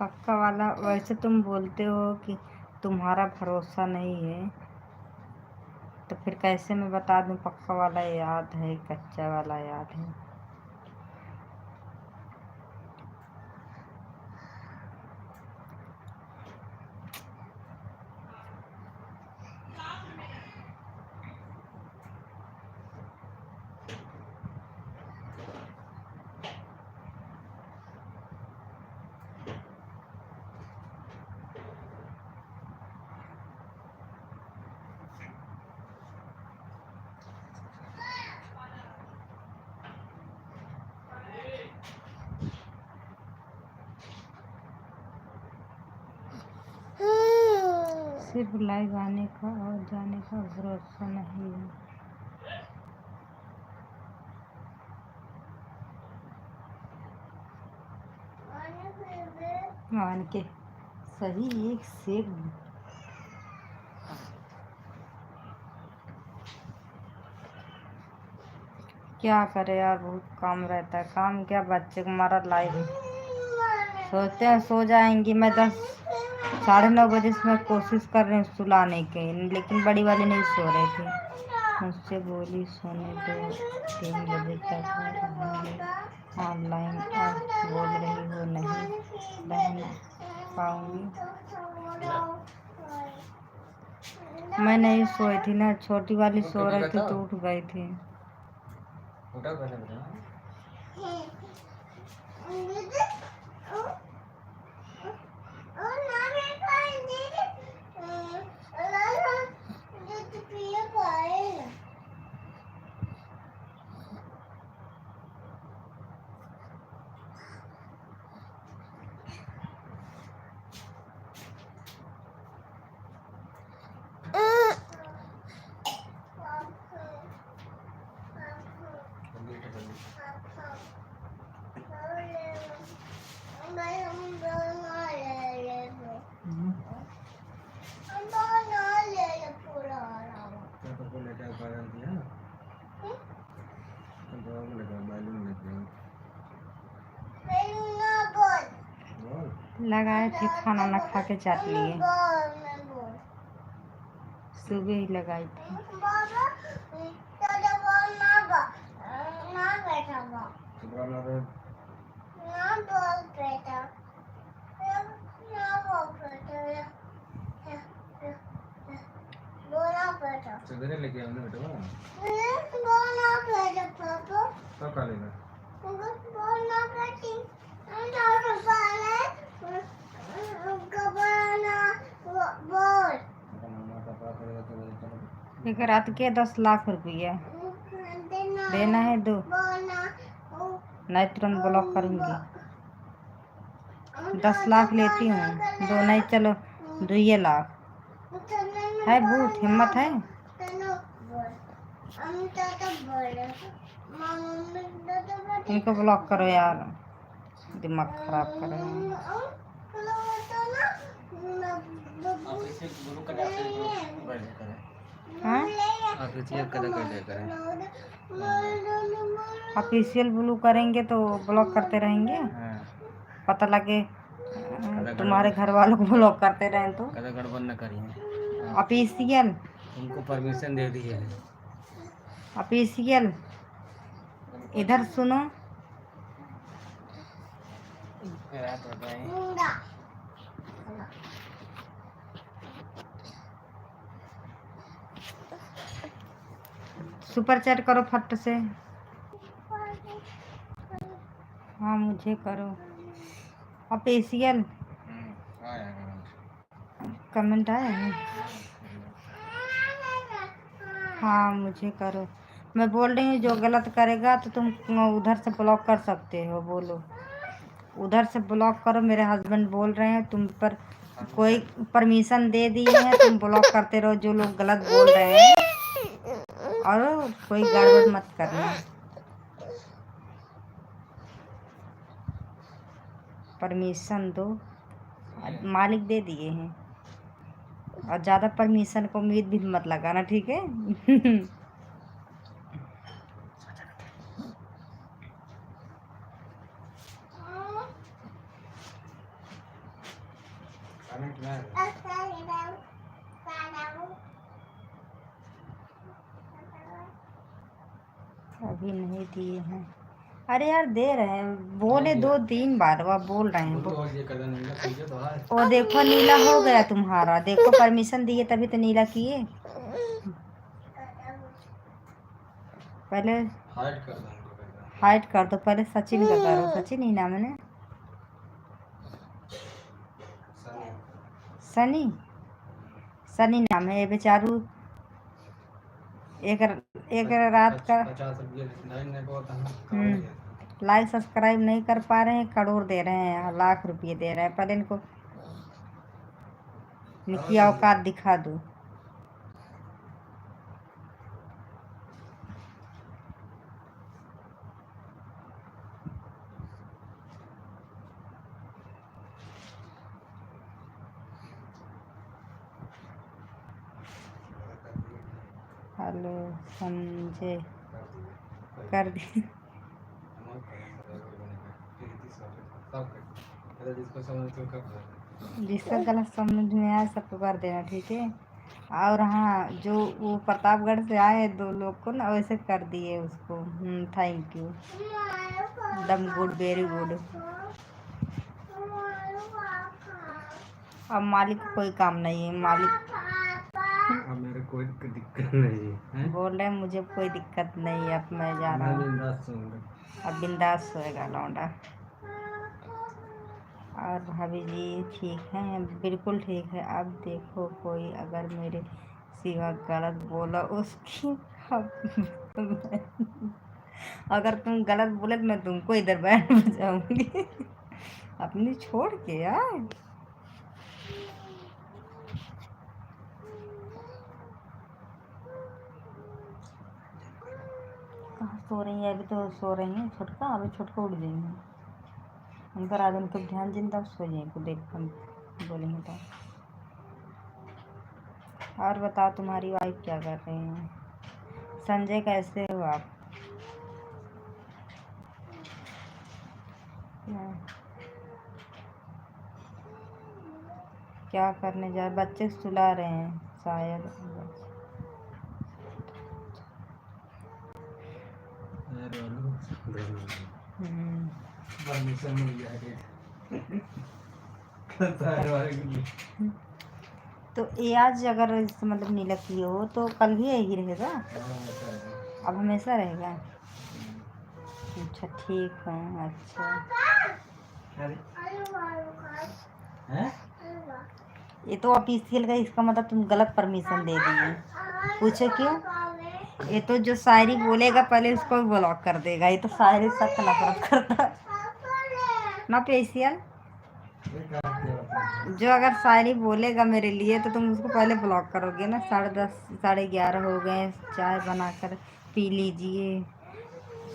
पक्का वाला। वैसे तुम बोलते हो कि तुम्हारा भरोसा नहीं है, तो फिर कैसे मैं बता दूं पक्का वाला याद है कच्चा वाला याद है? सिर्फ लाइव आने का और जाने का भरोसा नहीं है। मान के सही एक से क्या करे यार, बहुत काम रहता है। काम क्या, बच्चे को मारा लाइव सोचते हैं सो जाएंगी। मैं 10 साढ़े 9 बजे से मैं कोशिश कर रही हूँ सुलाने की, लेकिन बड़ी वाली नहीं सो रही थी। मुझसे बोली सोने दो, 3 बजे तक ऑनलाइन, और बोल रही हो नहीं रहना पाऊंगी। मैं नहीं सोई थी ना, छोटी वाली सो रही थी तो उठ गई थी। लगाए थे, खाना ना खा के चाट लिए। सुबह ही लगाई थी। लेके हमने बेटा कब खा लेगा? एक रात के 10 लाख रुपया देना है, दो नहीं तुरंत ब्लॉक करूंगी। 10 लाख लेती हूँ, दो नहीं चलो 2 लाख है। बहुत हिम्मत है। इनको ब्लॉक करो यार, दिमाग खराब करो। कैसे करें? हाँ ऑफिशियल कलर कैसे करें? ऑफिशियल ब्लू करेंगे तो ब्लॉक करते रहेंगे, हाँ, पता लगे कलर तुम्हारे गड़बड़ घर वालों को ब्लॉक करते रहें तो। कलर गड़बड़ न करिए। ऑफिशियल तुमको परमिशन दे दिए हैं। ऑफिशियल इधर सुनो, रात हो गई। सुपर चैट करो फट से। हाँ मुझे करो ऑफिशियल। कमेंट आया है। हाँ मुझे करो। मैं बोल रही हूँ जो गलत करेगा तो तुम उधर से ब्लॉक कर सकते हो, बोलो उधर से ब्लॉक करो। मेरे हस्बैंड बोल रहे हैं तुम पर कोई परमिशन दे दी है, तुम ब्लॉक करते रहो जो लोग गलत बोल रहे हैं, और कोई गड़बड़ मत करना। परमिशन दो, मालिक दे दिए हैं, और ज़्यादा परमिशन को उम्मीद भी मत लगाना, ठीक है। अभी नहीं दिए हैं। अरे यार दे रहे हैं, बोले 2-3 बार वह बोल रहे हैं। वो देखो नीला हो गया तुम्हारा, देखो परमिशन दिए तभी तो नीला किए। पहले हाइड कर दो, पहले सचिन का करो। सचिन ही नाम है ना? सनी, सनी नाम है ये बेचारू। एक रात का लाइक सब्सक्राइब नहीं कर पा रहे हैं, करोड़ दे रहे हैं, लाख रुपए दे रहे हैं। पहले इनको इनकी औकात दिखा दो। हेलो समझे, कर दी। जिसका गलत समझ में आया सबको कर देना, ठीक है। और हाँ जो वो प्रतापगढ़ से आए 2 लोग को ना वैसे कर दिए उसको। थैंक यू, एकदम गुड, वेरी गुड। अब मालिक को कोई काम नहीं है, मालिक मेरे कोई दिक्कत नहीं है। बोल रहे हैं मुझे कोई दिक्कत नहीं है, अब मैं जा रहा हूँ। अब बिंदास सोएगा लौंडा। और भाभी जी ठीक है? बिल्कुल ठीक है। अब देखो कोई अगर मेरे सिवा गलत बोला उसकी अगर तुम गलत बोले तो मैं तुमको इधर बैठ जाऊंगी। अपनी छोड़ के यार। कहाँ सो रही है? अभी तो सो रही हैं छोटका, अभी छोटका उठ जाएंगे। उनका रात उनको ध्यान जिन सो जाए को देख हम बोलेंगे तो। और बताओ तुम्हारी वाइफ क्या कर रही हैं? संजय कैसे हो आप? क्या करने जा? बच्चे सुला रहे हैं शायद। परमिशन मिल जाएगी। तो ये आज अगर मतलब नीला किए हो तो कल भी यही रहेगा? अब हमेशा रहेगा? अच्छा ठीक है। अच्छा ये तो ऑफिशियल का, इसका मतलब तुम गलत परमिशन दे दिए। पूछो क्यों? ये तो जो शायरी बोलेगा पहले उसको भी ब्लॉक कर देगा। ये तो शायरी सख्त नफरत करता है ना पेशियल। जो अगर शायरी बोलेगा मेरे लिए तो तुम उसको पहले ब्लॉक करोगे ना। 10:30 11:30 हो गए, चाय बनाकर पी लीजिए।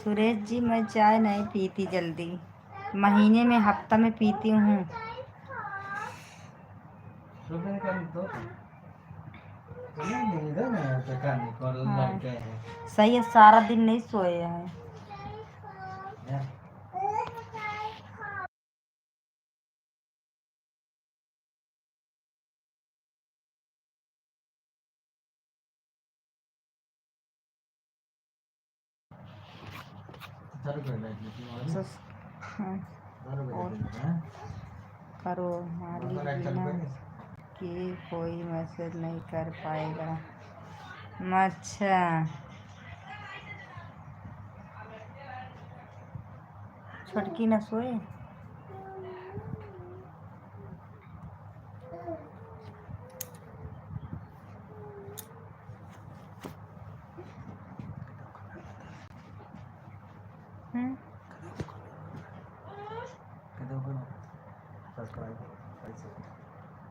सुरेश जी मैं चाय नहीं पीती जल्दी, महीने में हफ्ता में पीती हूँ। हाँ सही है, सारा दिन नहीं सोए हैं। हाँ, और करो मालिक बिना कि कोई मैसेज नहीं कर पाएगा। अच्छा छुटकी न सोए।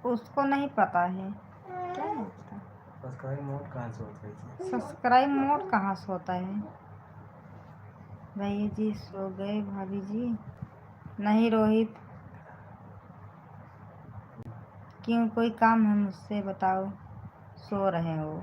उसको नहीं पता है क्या होता है सब्सक्राइब मोड कहाँ से होता है। भैया जी सो गए, भाभी जी नहीं। रोहित क्यों, कोई काम है मुझसे बताओ। सो रहे हो।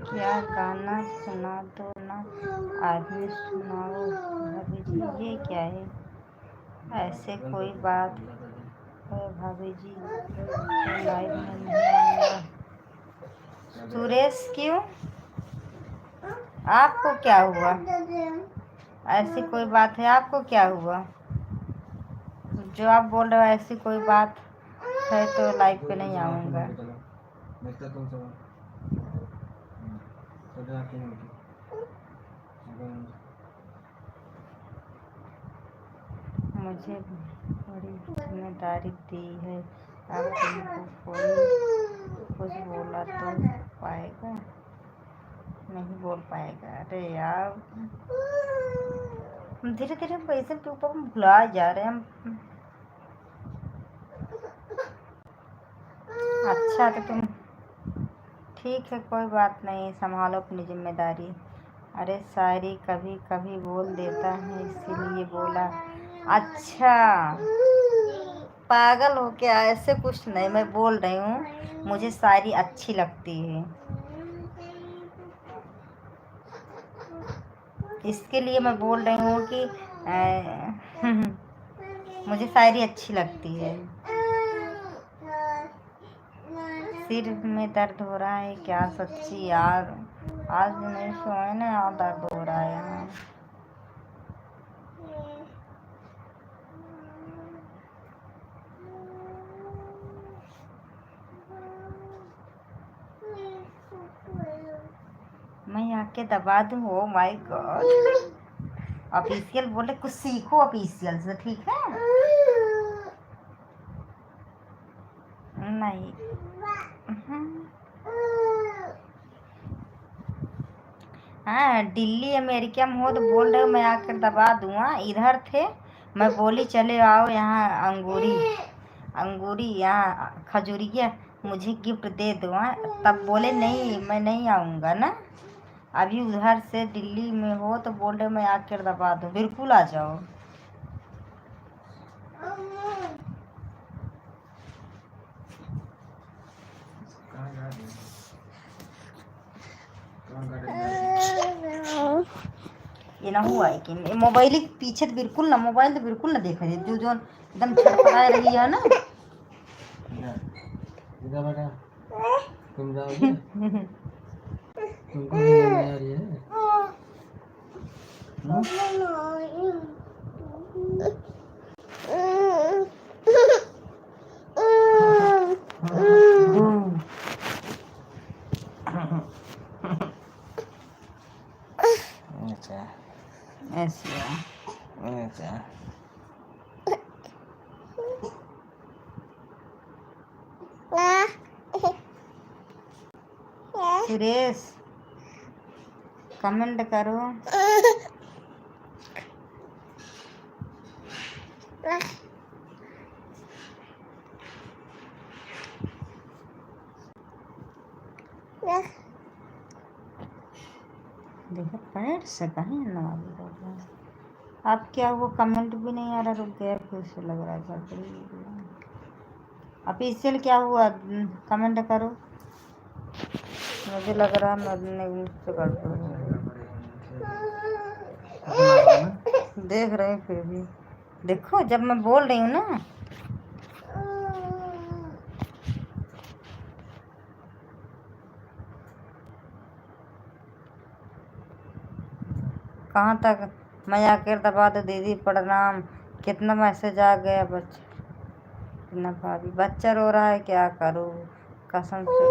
क्या गाना सुना दो ना, आदमी सुनाओ भाभी जी। ये क्या है, ऐसे कोई बात है भाभी जी तो लाइव में नहीं आऊँगा। सुरेश क्यों, आपको क्या हुआ। ऐसी कोई बात है, आपको क्या हुआ। जो आप बोल रहे हो ऐसी कोई बात है तो लाइव पे नहीं आऊँगा। मुझे बड़ी जिम्मेदारी दी है, अब तुमको कोई कुछ बोला तो पाएगा नहीं, बोल पाएगा। अरे यार हम धीरे धीरे पैसे के ऊपर हम भुला जा रहे हैं हम। अच्छा तो तुम ठीक है, कोई बात नहीं, संभालो अपनी जिम्मेदारी। अरे शायरी कभी कभी बोल देता है इसीलिए बोला। अच्छा पागल हो क्या, ऐसे कुछ नहीं, मैं बोल रही हूँ मुझे शायरी अच्छी लगती है, इसके लिए मैं बोल रही हूँ कि मुझे शायरी अच्छी लगती है। सिर में दर्द हो रहा है क्या, सच्ची यार आज नहीं सोए ना यार, दर्द हो रहा है यहाँ। मैं आके दबा दूँ, ओ माय गॉड। ऑफिशियल बोले कुछ सीखो ऑफिशियल से, ठीक है। नहीं हाँ दिल्ली अमेरिका में हो तो बोल रहे हो मैं आकर दबा दूँगा। इधर थे मैं बोली चले आओ यहाँ अंगूरी यहाँ खजूरिया मुझे गिफ्ट दे दो। तब बोले नहीं मैं नहीं आऊँगा ना। अभी उधर से दिल्ली में हो तो बोल रहे मैं आकर दबा दूँ, बिल्कुल आ जाओ। ये ना हुआ है कि मोबाइल के पीछे तो बिल्कुल ना, मोबाइल तो बिल्कुल ना देख रही जो एकदम छटपटाए रही है ना। तुम जाओगे तुमको नहीं आ रही है। अच्छा ऐसे सकते हैं। सुरेश कमेंट करो। देखो पैर से कहीं नमाज़ी कर रहा है। अब क्या वो कमेंट भी नहीं आ रहा, रुक गया, फिर से लग रहा है गड़बड़ी। अब इससे क्या हुआ, कमेंट करो। मुझे लग रहा है मरने मुझसे गड़बड़ हो रही। देख रहे हैं फिर भी देखो, जब मैं बोल रही हूँ ना, कहाँ तक मैं आकर दबा दो दीदी प्रणाम। कितना मैसेज आ गया बच्चा, कितना भाभी बच्चा रो रहा है, क्या करूँ। कसम से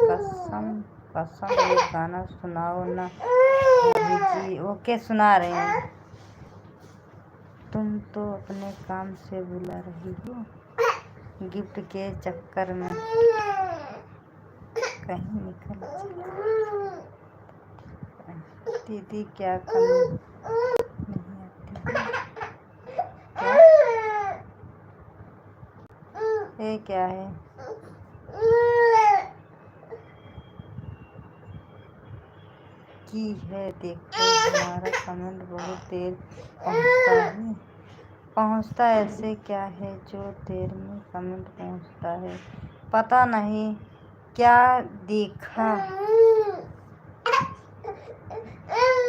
कसम कसम ये गाना सुनाओ ना भाभी जी। ओके सुना रहे हैं। तुम तो अपने काम से बुला रही हो, गिफ्ट के चक्कर में कहीं निकल चला। दीदी क्या कमी नहीं आती है क्या? ये क्या है? की है देखो, हमारा कमेंट बहुत देर पहुँचता है। ऐसे क्या है जो देर में कमेंट पहुँचता है, पता नहीं क्या देखा।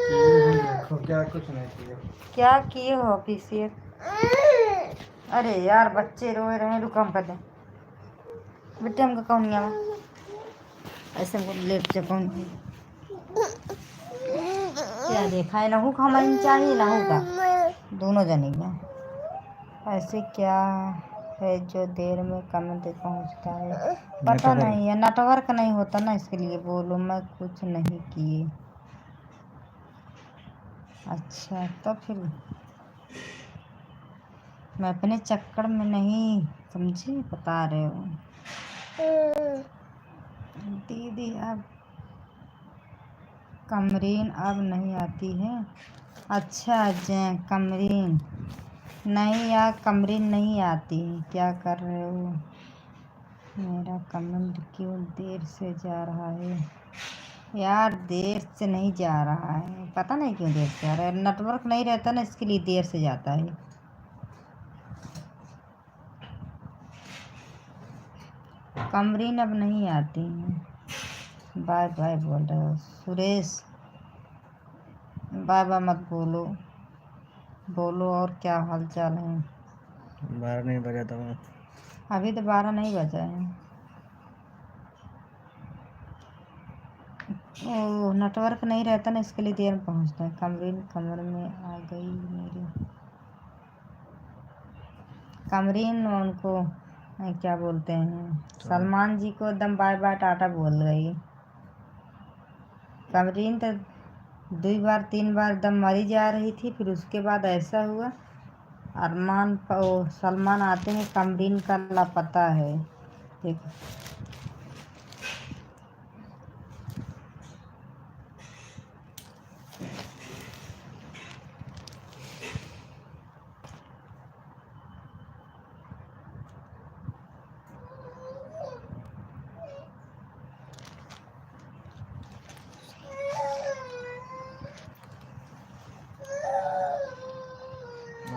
देखो क्या कुछ नहीं किया। क्या किए हो ऑफिसियल? अरे यार बच्चे रोए रहे, रुको हम कर दें बेटे, हमको कौन नहीं ऐसे हमको लेट से कौन क्या देखा है। नहू का हमारी चाहिए, नहू का दोनों जने का। ऐसे क्या है जो देर में कमेंट पहुंचता है, पता नहीं है। नेटवर्क नहीं होता ना, इसके लिए बोलो मैं कुछ नहीं किए। अच्छा तो फिर मैं अपने चक्कर में नहीं, समझे, बता रहे हो दीदी। अब कमरीन अब नहीं आती है। अच्छा जय कमरीन नहीं यार, कमरीन नहीं आती, क्या कर रहे हो। मेरा कमेंट क्यों देर से जा रहा है यार? देर से नहीं जा रहा है, पता नहीं क्यों देर से आ रहा है। नेटवर्क नहीं रहता ना, इसके लिए देर से जाता है। कमरीन अब नहीं आती है। बाय बाय बोल रहे हो सुरेश, बाय बाय मत बोलो, बोलो और क्या हाल चाल है। 12 नहीं बजा था। अभी तो 12 नहीं बजा है। ओ नेटवर्क नहीं रहता ना, इसके लिए देर में पहुँचता है। कमरीन कमर में आ गई मेरी। कमरीन उनको क्या बोलते हैं, सलमान जी को एकदम बाय बाय टाटा बोल रही। कमरीन तो 2 बार 3 बार एकदम मरी जा रही थी, फिर उसके बाद ऐसा हुआ। अरमान सलमान आते हैं, कमरीन का लापता है। देखो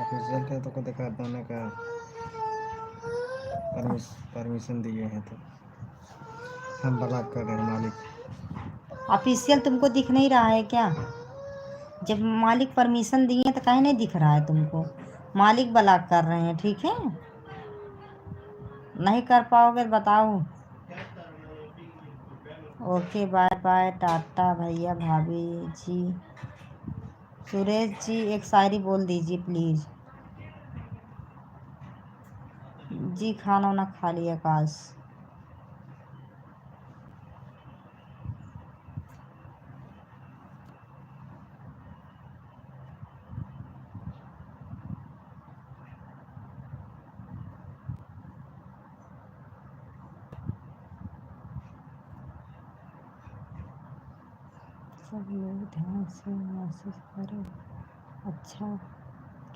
ऑफिशियल थे तो को दिखा दोनों का परमिशन दिए हैं, तो हम ब्लॉक कर रहे हैं मालिक। ऑफिशियल तुमको दिख नहीं रहा है क्या? जब मालिक परमिशन दिए तो कहीं नहीं दिख रहा है तुमको। मालिक ब्लॉक कर रहे हैं, ठीक है। नहीं कर पाओगे तो बताओ। ओके बाय बाय टाटा भैया भाभी जी। सुरेश जी एक शायरी बोल दीजिए प्लीज़। जी खाना वाना खा लिया आकाश। सब लोग ध्यान से मैसेज करो। अच्छा,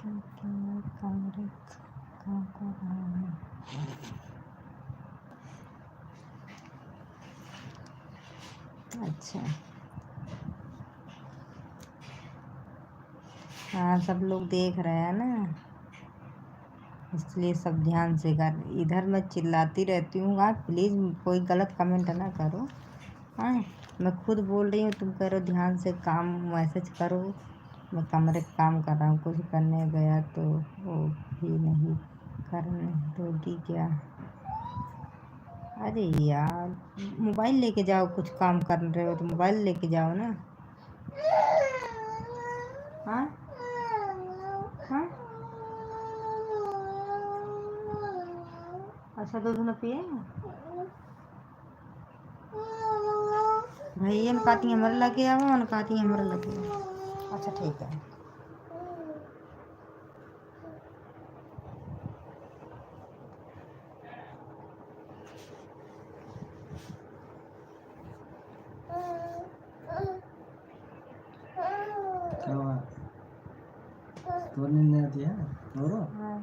क्योंकि मैं कमरे काम कर रहा हूँ। अच्छा, हाँ सब लोग देख रहे हैं ना, इसलिए सब ध्यान से कर। इधर मैं चिल्लाती रहती हूँ, आप प्लीज़ कोई गलत कमेंट ना करो। हाँ, मैं खुद बोल रही हूँ, तुम करो ध्यान से काम, मैसेज करो। मैं कमरे का काम कर रहा हूँ, कुछ करने गया तो वो भी नहीं करने दोगी क्या? अरे यार, मोबाइल लेके जाओ, कुछ काम कर रहे हो तो मोबाइल लेके जाओ ना। हाँ हाँ, अच्छा दूध न पिए भैया ने कहती हमारे लगे आओ, न कहती हमारे लगे आओ। अच्छा ठीक है। क्या हुआ? तो नींद नहीं आती है और? हाँ,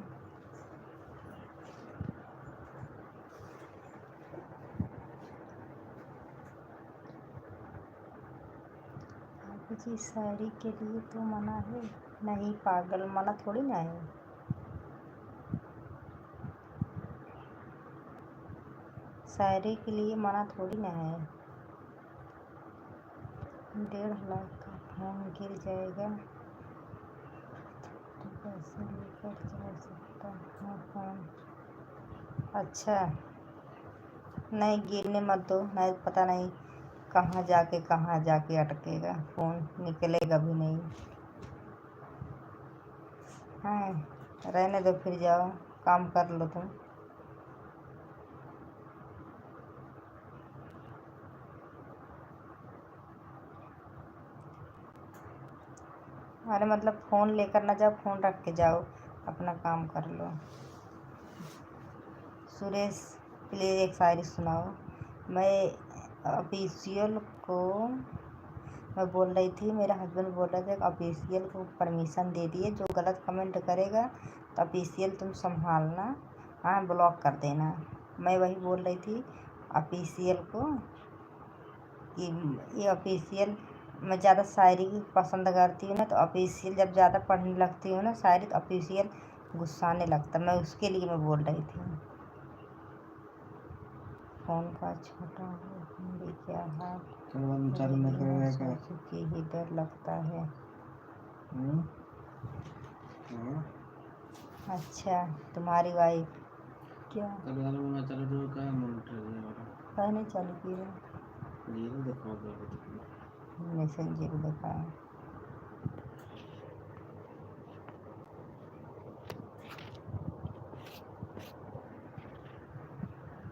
जी शायरी के लिए तो मना है नहीं पागल, मना थोड़ी ना है। शायरी के लिए मना थोड़ी ना है। 1.5 लाख का फोन गिर जाएगा तो कैसे लेकर जा सकता हूँ फोन? अच्छा, नहीं गिरने मत दो, नहीं पता नहीं कहाँ जाके अटकेगा, फ़ोन निकलेगा भी नहीं। हाँ, रहने दो, फिर जाओ काम कर लो तुम। अरे मतलब फ़ोन लेकर ना जाओ, फ़ोन रख के जाओ, अपना काम कर लो। सुरेश प्लीज़ एक शायरी सुनाओ। मैं ऑफिशियल को मैं बोल रही थी, मेरे हस्बैंड बोल रहे थे ऑफिशियल को परमिशन दे दिए, जो गलत कमेंट करेगा तो ऑफिशियल तुम संभालना, हाँ ब्लॉक कर देना। मैं वही बोल रही थी ऑफिशियल को कि ये ऑफिशियल, मैं ज़्यादा शायरी की पसंद करती हूँ ना, तो ऑफिशियल जब ज़्यादा पढ़ने लगती हूँ ना शायरी, तो ऑफिशियल गुस्साने लगता, मैं उसके लिए मैं बोल रही थी। फ़ोन का छोटा भी क्या हाल चालू नहीं करेगा क्या? सोच के ही डर लगता है। अच्छा, तुम्हारी वाइफ क्या नहीं चालू की है? मैसेंजर दिखा।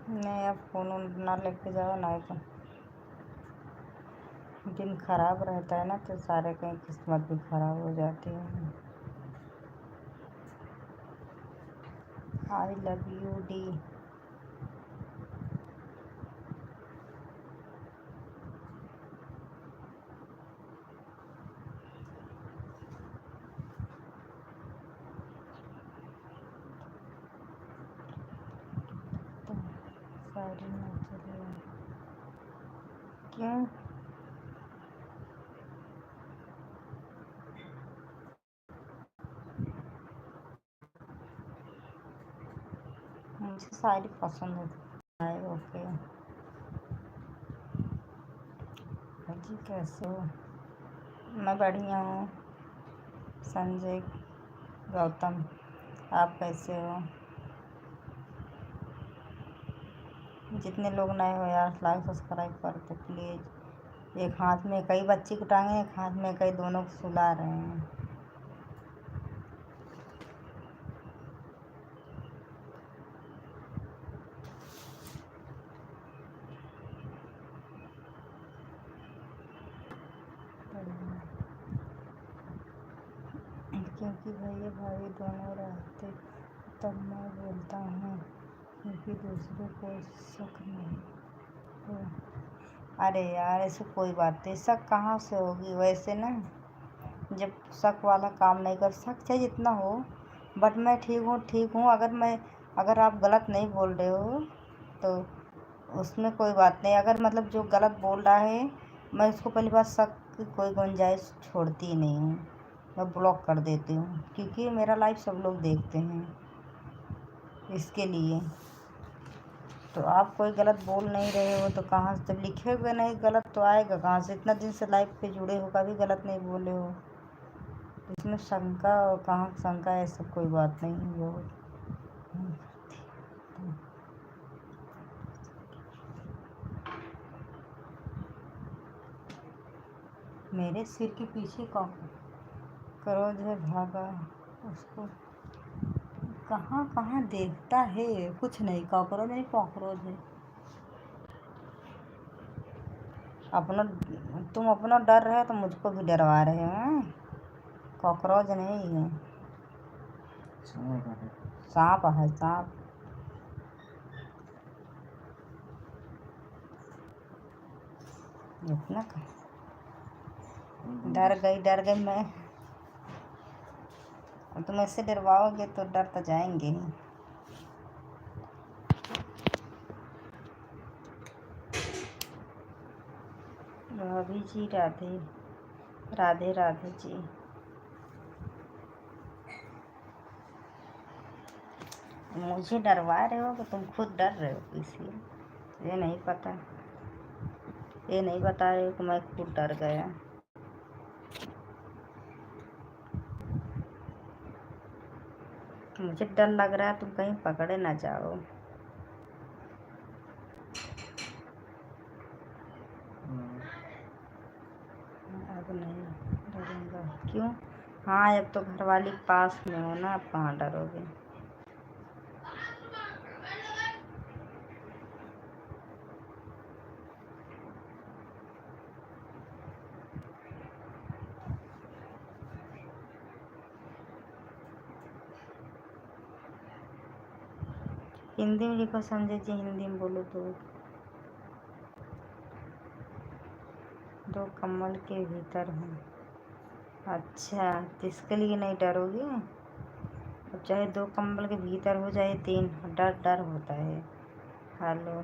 नहीं, अब फ़ोन ना लेके जाओ, नहीं तो दिन खराब रहता है ना, तो सारे कहीं किस्मत भी खराब हो जाती है। I love you D. शायरी ना चले क्यों? मुझे शायरी पसंद है। ओके जी, कैसे हो? मैं बढ़िया हूँ संजय गौतम, आप कैसे हो? जितने लोग नए हो यार, लाइक सब्सक्राइब कर दो प्लीज़। एक हाथ में कई बच्ची को टांगे, एक हाथ में कई, दोनों को सुला रहे हैं। क्योंकि भैया भाभी दोनों रहते तब मैं बोलता हूँ, क्योंकि दूसरों को शक नहीं हो। अरे यार ऐसे कोई बात नहीं, शक कहाँ से होगी वैसे ना। जब शक वाला काम नहीं कर, शक चाहे जितना हो, बट मैं ठीक हूँ ठीक हूँ। अगर आप गलत नहीं बोल रहे हो तो उसमें कोई बात नहीं। अगर मतलब जो गलत बोल रहा है, मैं उसको पहली बात शक की कोई गुंजाइश छोड़ती ही नहीं हूँ, मैं ब्लॉक कर देती हूँ, क्योंकि मेरा लाइफ सब लोग देखते हैं इसके लिए। तो आप कोई गलत बोल नहीं रहे हो तो कहाँ से, जब लिखे हुए नहीं गलत तो आएगा कहाँ से? इतना दिन से लाइफ पे जुड़े हो, कभी गलत नहीं बोले हो, इसमें शंका और कहाँ शंका है? सब कोई बात नहीं है वो। मेरे सिर के पीछे कॉकरोच है भागा, उसको कहाँ कहाँ देखता है? कुछ नहीं, कॉकरोच नहीं, कॉकरोच है अपना। तुम अपना डर रहे हो तो मुझको भी डरवा रहे हो हैं? कॉकरोच नहीं है, सांप है, सांप। इतना डर गई मैं। तुम ऐसे डरवाओगे तो डर तो जाएंगे ही। भाभी जी राधे राधे राधे जी। मुझे डरवा रहे हो कि तुम खुद डर रहे हो किसी? ये नहीं बता रहे हो कि मैं खुद डर गया। मुझे डर लग रहा है तुम कहीं पकड़े ना जाओ। अब नहीं डरूंगा। क्यों? हाँ, अब तो घरवाली पास में हो ना, अब कहाँ डरोगे? हिंदी में लिखो संजय जी, हिंदी में बोलो तो। दो कम्बल के भीतर हूँ। अच्छा, तो इसके लिए नहीं डरोगे? अब चाहे दो कम्बल के भीतर हो जाए तीन, डर डर होता है। हेलो,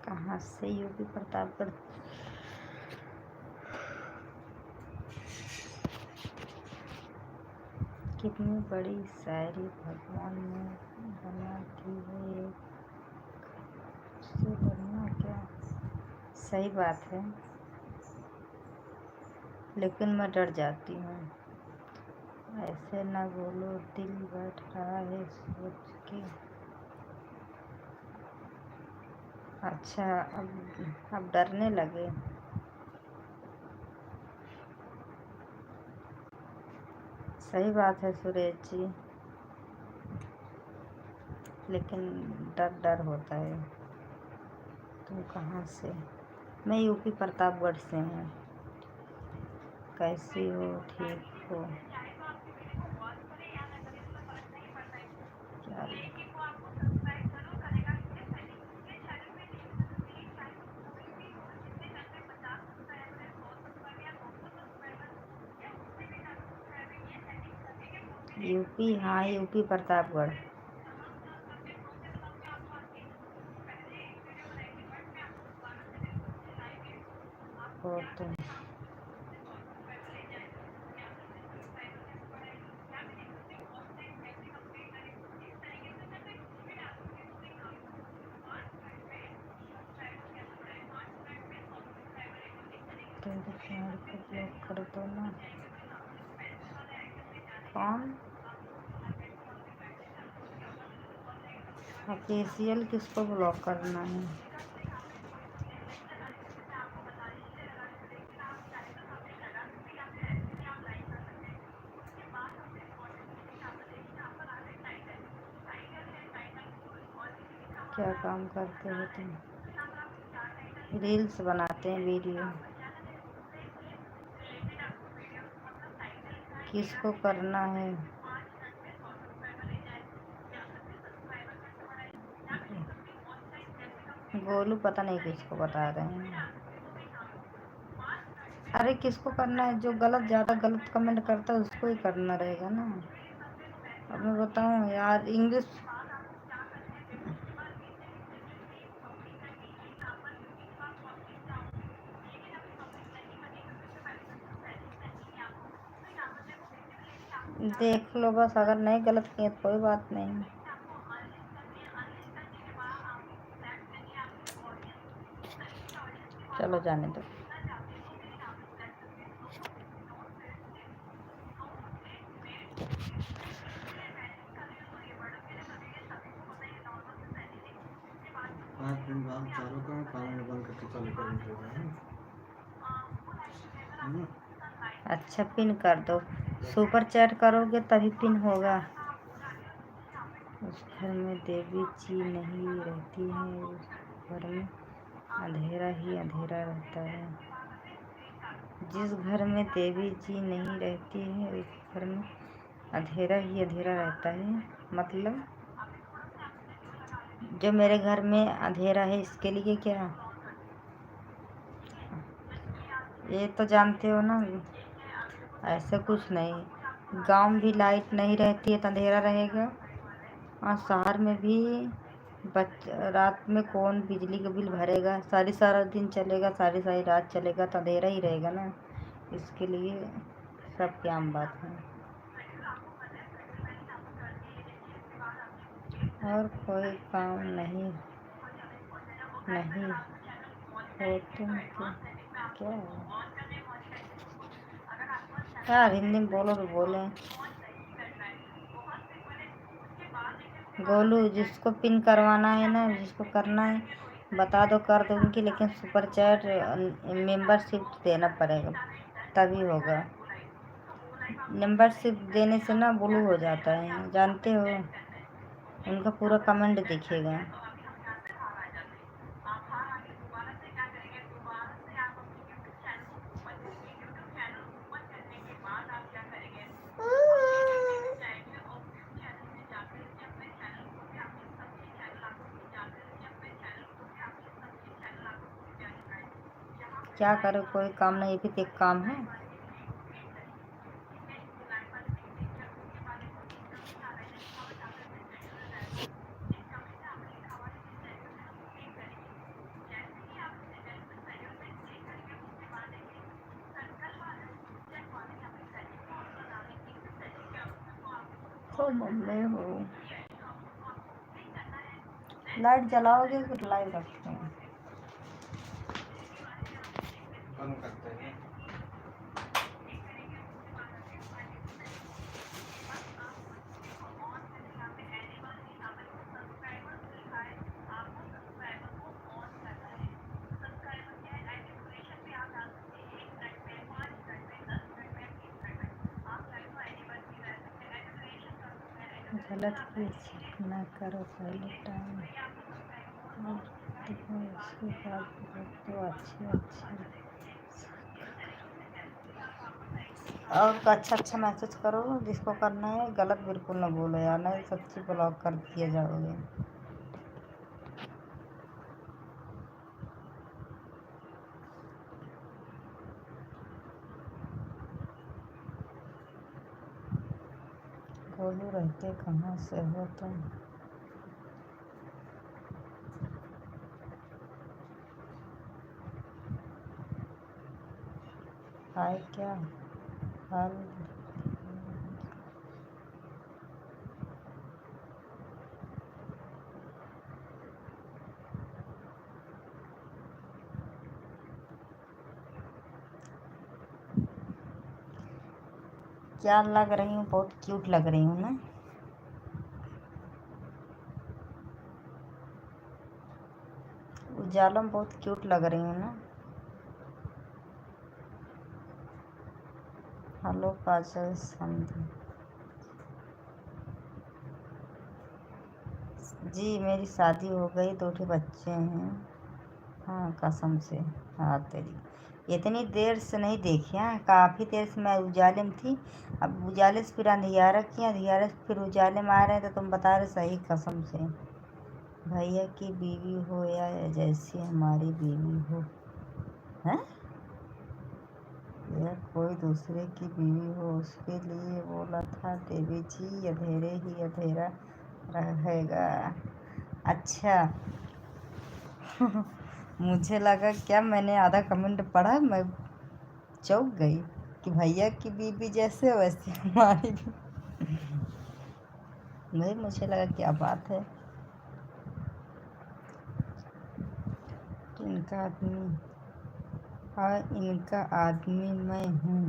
कहाँ से? यूपी प्रतापगढ़। कितनी बड़ी शायरी भगवान ने बना दी है, एक से डरना क्या? सही बात है, लेकिन मैं डर जाती हूँ। ऐसे ना बोलो, दिल बैठ रहा है सोच के। अच्छा, अब डरने लगे? सही बात है सुरेश जी, लेकिन डर डर होता है। तुम कहाँ से? मैं यूपी प्रतापगढ़ से हूँ। कैसी हो? ठीक हो? क्या यूपी? हाँ, यूपी प्रतापगढ़। हो तुम? तेरे प्यार को ब्लॉक कर दो ना। कौन? ऑफिशियल किसको ब्लॉक करना है? काम करते हो तुम? रील्स बनाते हैं, वीडियो। किसको करना है? गोलू पता नहीं किसको बता रहे हैं। अरे किसको करना है? जो गलत ज़्यादा गलत कमेंट करता है उसको ही करना रहेगा ना। अब मैं बताऊँ यार, इंग्लिश देख लो बस, अगर नहीं गलत किए तो कोई बात नहीं। चलो जाने दो। चालू करें, काम बंद करके चालू करें। अच्छा पिन कर दो। सुपर चैट करोगे तभी पिन होगा। उस घर में देवी जी नहीं रहती है, उस घर में अंधेरा ही अंधेरा रहता है। जिस घर में देवी जी नहीं रहती है उस घर में अंधेरा ही अंधेरा रहता है। मतलब जो मेरे घर में अंधेरा है इसके लिए क्या? ये तो जानते हो ना, ऐसा कुछ नहीं। गांव में भी लाइट नहीं रहती है तो अंधेरा रहेगा, और शहर में भी रात में कौन बिजली का बिल भरेगा? सारा दिन चलेगा, सारी रात चलेगा तो अंधेरा ही रहेगा ना। इसके लिए सब की आम बात है। और कोई काम नहीं हो तुम क्या है यार? हिंदी में बोलो तो बोले। गोलू जिसको पिन करवाना है ना, जिसको करना है बता दो, कर दूंगी, लेकिन सुपर चैट मेंबरशिप देना पड़ेगा तभी होगा। मेंबरशिप देने से ना ब्लू हो जाता है, जानते हो? उनका पूरा कमेंट दिखेगा। क्या करो, कोई काम नहीं, ये भी तो एक काम है। तो मम्मी हो, लाइट जलाओगे तो लाइट रखते हैं। बंद करते हैं। गलत चीज ना करो पहले टाइम, और देखो उसके बाद तो अच्छे और अच्छा मैसेज करो जिसको करना है। गलत बिल्कुल ना बोलो यार, नहीं सच्ची ब्लॉक कर दिए जाओगे। गोलू रहते कहाँ से हो तुम? हाय क्या हाल? क्या लग रही हूँ? बहुत क्यूट लग रही हूँ ना। उजाला में बहुत क्यूट लग रही हूँ ना। हेलो काजल संधू, जी मेरी शादी हो गई, 2 ठे बच्चे हैं। हाँ कसम से। हाँ तेरी इतनी देर से नहीं देखी। हाँ काफ़ी देर से मैं उजाले में थी। अब उजाले से फिर अंधियारा किया, अंधियारे से फिर उजाले में आ रहे हैं तो तुम बता रहे सही कसम से। भैया की बीवी हो या जैसी हमारी बीवी हो। हैं या कोई दूसरे की बीवी हो, उसके लिए बोला था देवी जी अंधेरे ही अंधेरा रहेगा। अच्छा। मुझे लगा क्या, मैंने आधा कमेंट पढ़ा, मैं चौंक गई कि भैया की बीवी जैसे वैसे हमारी भी। भाई मुझे लगा क्या बात है। इनका आदमी और इनका आदमी मैं हूँ।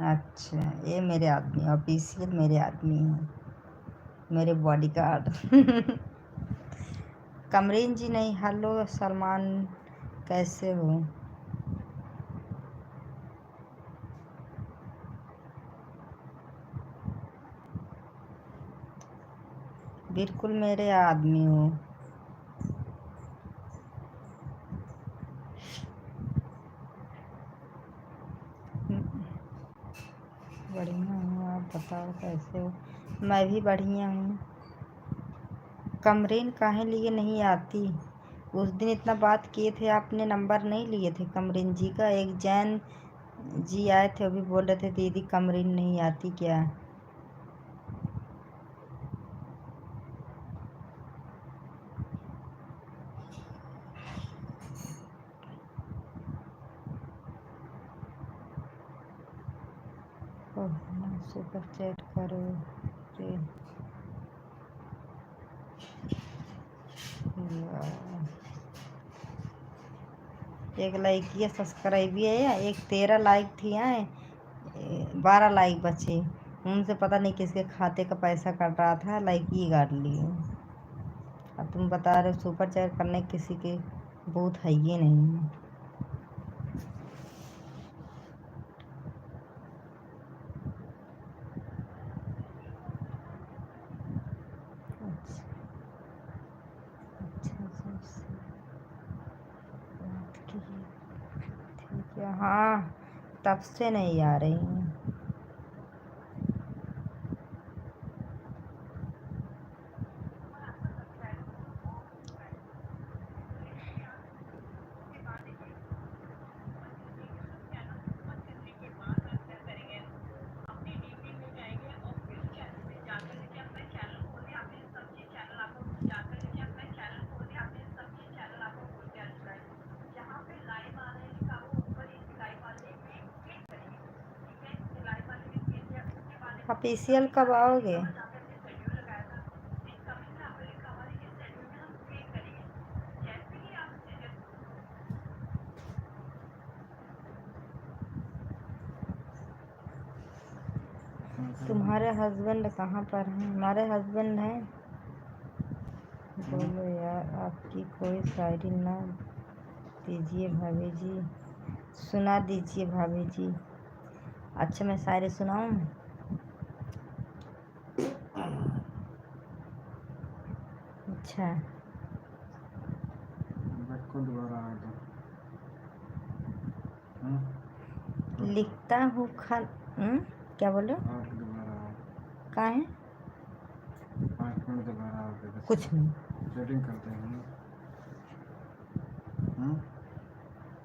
अच्छा ये मेरे आदमी ऑफिशियल मेरे आदमी हैं, मेरे बॉडीगार्ड। कमरीन जी नहीं, हेलो सलमान कैसे हो। बिल्कुल मेरे आदमी हो। बढ़िया हूँ, आप बताओ कैसे हो। मैं भी बढ़िया हूँ। कमरीन काहे लिए नहीं आती। उस दिन इतना बात किए थे, आपने नंबर नहीं लिए थे कमरीन जी का। एक जैन जी आए थे, अभी बोल रहे थे दीदी कमरीन नहीं आती क्या। ओह, सुपर चैट करो रे यार। एक लाइक किया, सब्सक्राइब भी है, एक 13 लाइक थी हैं, 12 लाइक बचे। उनसे पता नहीं किसके खाते का पैसा कट रहा था, लाइक ही काट लिए। अब तुम बता रहे हो सुपर चैट करने किसी के बूथ है ही नहीं। अच्छा अच्छा सबसे बात की ठीक है। हाँ तब से नहीं आ रही हैं। ऑफिशियल कब आओगे। तुम्हारे हस्बैंड कहाँ पर हैं। हमारे हस्बैंड हैं। बोलो यार आपकी कोई शायरी ना दीजिए भाभी जी। सुना दीजिए भाभी जी। अच्छा मैं शायरी सुनाऊँ। अच्छा दोबारा लिखता हूँ खत। क्या बोलो। कहाँ है। 5 मिनट दोबारा कुछ नहीं। सेटिंग करते हैं।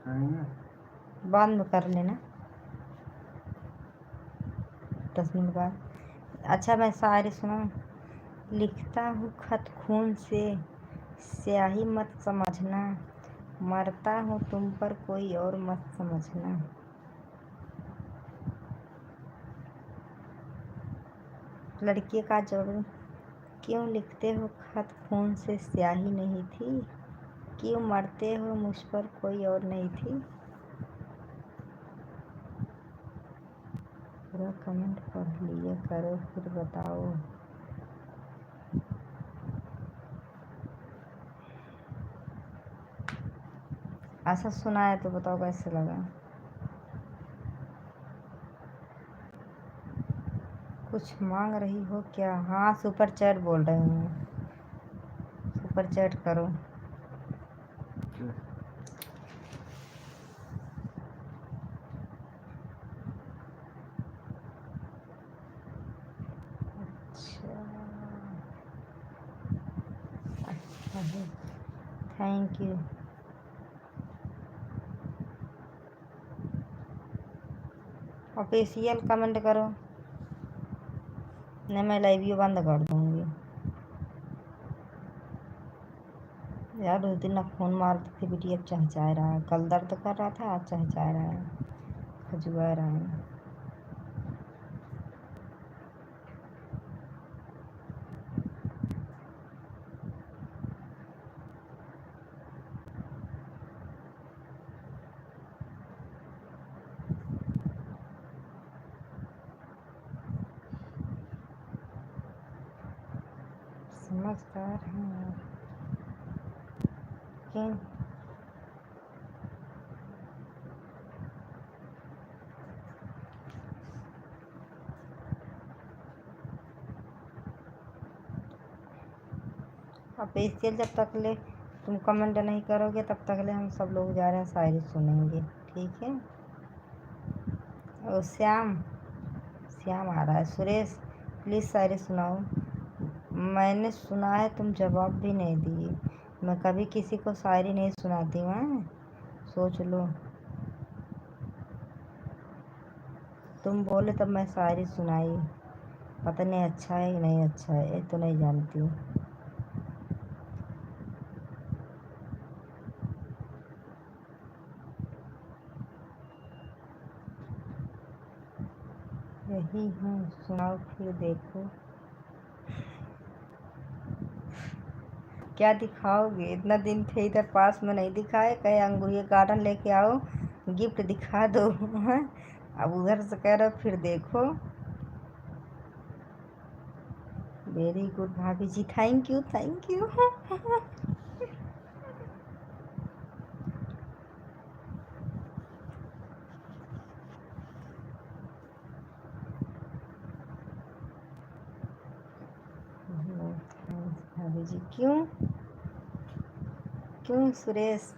करेंगे बाद में कर लेना 10 मिनट बाद। अच्छा मैं शायरी सुनाऊँ। लिखता हूँ खत खून से, स्याही मत समझना। मरता हूँ तुम पर कोई और मत समझना। लड़की का जवाब। क्यों लिखते हो खत खून से, स्याही नहीं थी। क्यों मरते हो मुझ पर कोई और नहीं थी। पूरा कमेंट पढ़ लिया करो फिर बताओ। ऐसा सुना है तो बताओ कैसे लगा। कुछ मांग रही हो क्या? हाँ, सुपर चैट बोल रही हूँ। सुपर चैट करो। अच्छा, थैंक यू। ऑफिशियल कमेंट करो, नहीं मैं लाइव बंद कर दूँगी। यार उस दिन ना फ़ोन मारती थी बिटिया, चहचहा रहा है। कल दर्द कर रहा था, आज चहचहा रहा है, खजुआ रहा है। समझदार हैं क्यों? ऑफिशियल जब तक ले तुम कमेंट नहीं करोगे तब तक ले हम सब लोग जा रहे हैं शायरी सुनेंगे, ठीक है? और श्याम श्याम आ रहा है। सुरेश प्लीज़ शायरी सुनाओ। मैंने सुना है तुम जवाब भी नहीं दिए। मैं कभी किसी को शायरी नहीं सुनाती हूँ, सोच लो। तुम बोले तब मैं शायरी सुनाई। पता नहीं अच्छा है कि नहीं अच्छा है, ये तो नहीं जानती। यही हूँ, सुनाओ फिर देखो क्या दिखाओगे। इतना दिन थे इधर पास में नहीं दिखाए, कहे अंगूरिया गार्डन लेके आओ, गिफ्ट दिखा दो। हैं? अब उधर से कह रहे हो फिर देखो। वेरी गुड भाभी जी, थैंक यू थैंक यू। भाभी जी क्यों क्यों सुरेश?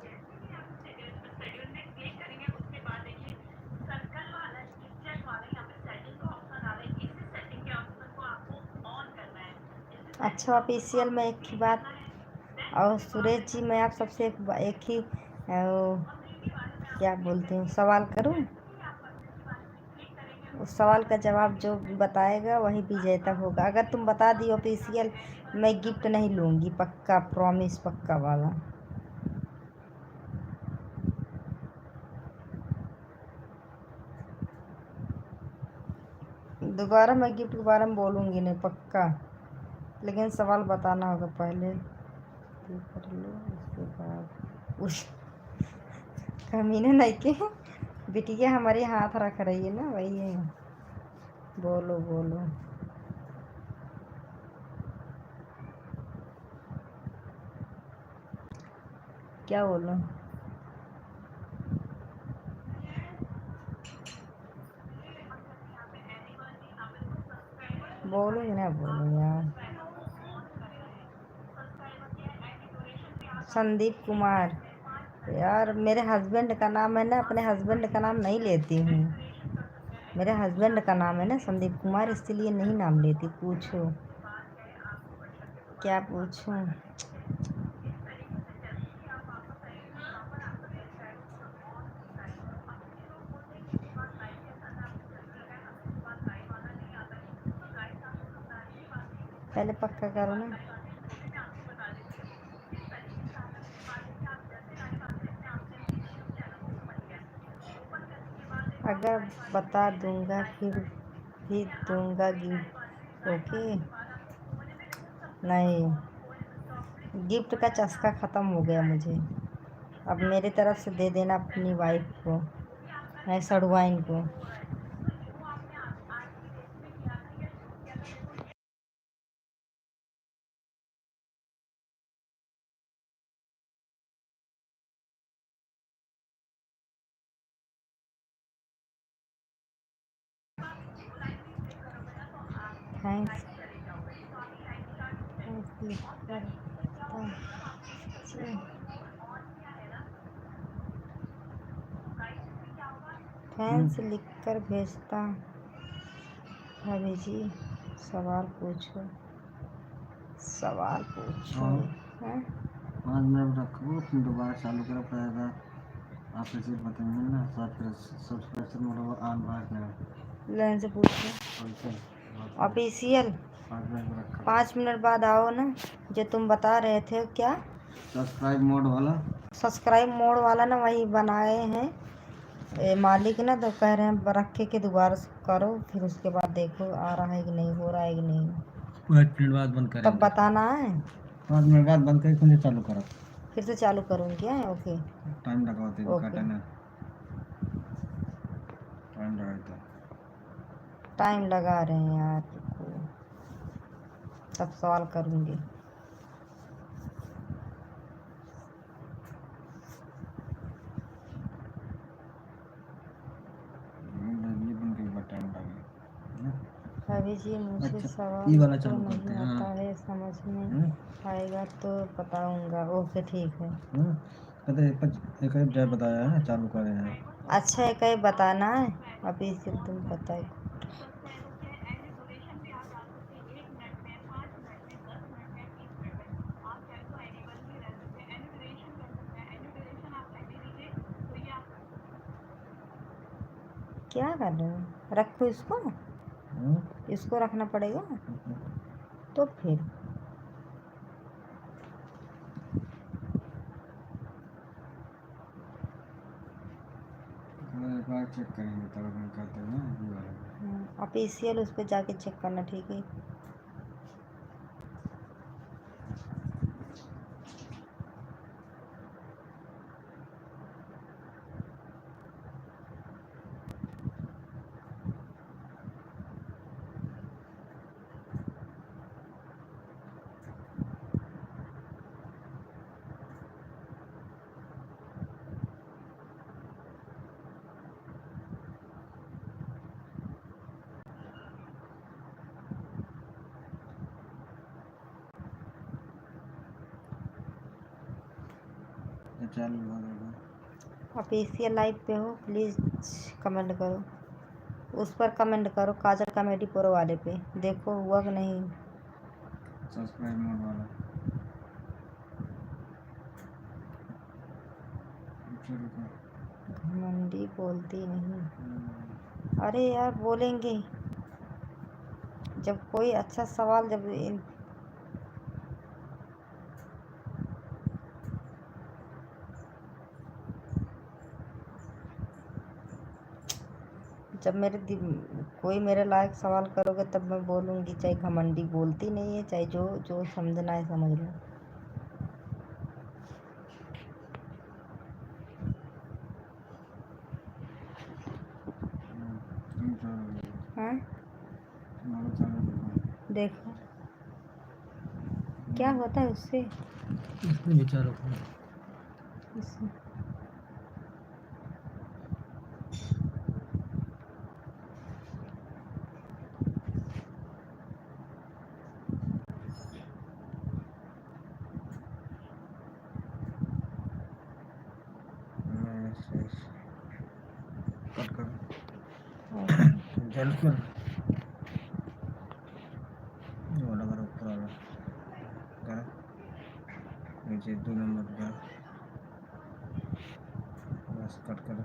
अच्छा ऑफिशियल में एक ही बात, और सुरेश जी मैं आप सबसे एक ही क्या बोलती हूँ सवाल करूँ। उस सवाल का जवाब जो बताएगा वही विजेता होगा। अगर तुम बता दी ऑफिशियल, मैं गिफ्ट नहीं लूँगी, पक्का प्रॉमिस, पक्का वाला। दोबारा मैं गिफ्ट के बारे में बोलूँगी नहीं, पक्का। लेकिन सवाल बताना होगा पहले। ये कर लो उसके बाद उस कमीने नहीं के बिटिया हमारे हाथ रख रही है ना, वही है। बोलो बोलो। क्या बोलो? बोलो कि ना बोलो यार। संदीप कुमार, यार मेरे हस्बैंड का नाम है ना, अपने हस्बैंड का नाम नहीं लेती हूँ। मेरे हस्बैंड का नाम है ना संदीप कुमार, इसलिए नहीं नाम लेती। पूछो क्या पूछूं? पहले पक्का करो ना। अगर बता दूंगा फिर भी दूंगा गिफ्ट, ओके? नहीं, गिफ्ट का चस्का ख़त्म हो गया मुझे। अब मेरी तरफ से दे देना अपनी वाइफ को, नहीं सड़वाइन को। थैंक्स थैंक्स लिख कर भेजता। भाभी जी सवाल पूछो। हैं? 5 मिनट रखो, फिर दोबारा चालू करो, फायदा आप इसे बताएंगे ना, सब्सक्रिप्शन मतलब ऑन बात लाइन से पूछो। ऑफिशियल 5 मिनट बाद आओ ना, जो तुम बता रहे थे क्या सब्सक्राइब मोड वाला ना, वही बनाए हैं मालिक ना, तो कह रहे हैं रख के दोबारा करो, फिर उसके बाद देखो आ रहा है कि नहीं, हो रहा है कि नहीं। 5 मिनट बाद बंद करेंगे, तब बताना है। 5 मिनट बाद बंद करके फिर चालू करो, फिर से चालू करूँगी क्या? ओके टाइम लगाओ, ओके काटना टाइम लगाओ, टाइम लगा रहे हैं यार, तब सवाल करूँगी। भाभी जी मुझे सवाल ये वाला तो चालू नहीं करते हैं। आता है, समझ में आएगा तो बताऊंगा। ओके ठीक है। एक जय बताया है, चालू करे हैं। अच्छा है, कहीं बताना है अभी से तुम बताए। क्या कर रहे हो? रखो इसको, इसको रखना पड़ेगा तो फिर चेक करेंगे तब हम कहते हैं ऑफिशियल उस पर जाके चेक करना, ठीक है। ऑफिशियल लाइव पे हो, प्लीज़ कमेंट करो, उस पर कमेंट करो, काजल कॉमेडी प्रो वाले पे देखो हुआ कि नहीं। सब्सक्राइब मोड वाला घमंडी बोलती नहीं। अरे यार बोलेंगे जब कोई अच्छा सवाल, जब कोई मेरे लायक सवाल करोगे तब मैं बोलूँगी। चाहे घमंडी बोलती नहीं है, चाहे जो जो समझना है समझ लो। हाँ देखो क्या होता है उससे। विचारों इससे नीचे 2 नंबर का बस कट कर।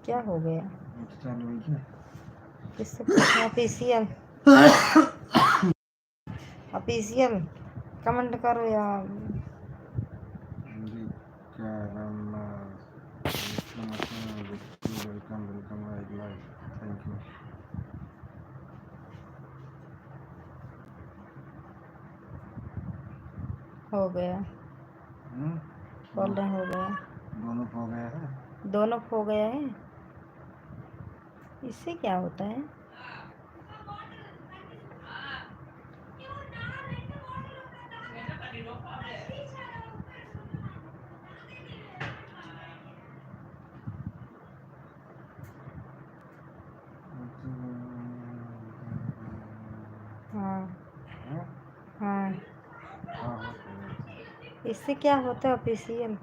क्या हो गया? चालू हुई क्या? किससे पूछना? ऑफिशियल कमेंट करो यार। क्या वेलकम थैंक यू। हो गया, बोल रहे हो गया, दोनों हो गया है, दोनों हो गया है। इससे क्या होता है? हाँ हाँ कोई इससे क्या होता है ऑफिशियल?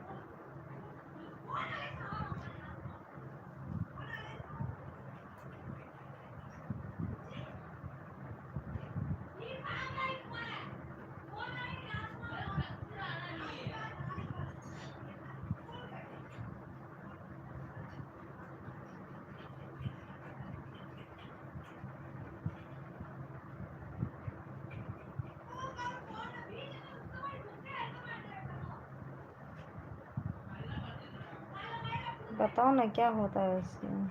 बताओ ना क्या होता है इसमें?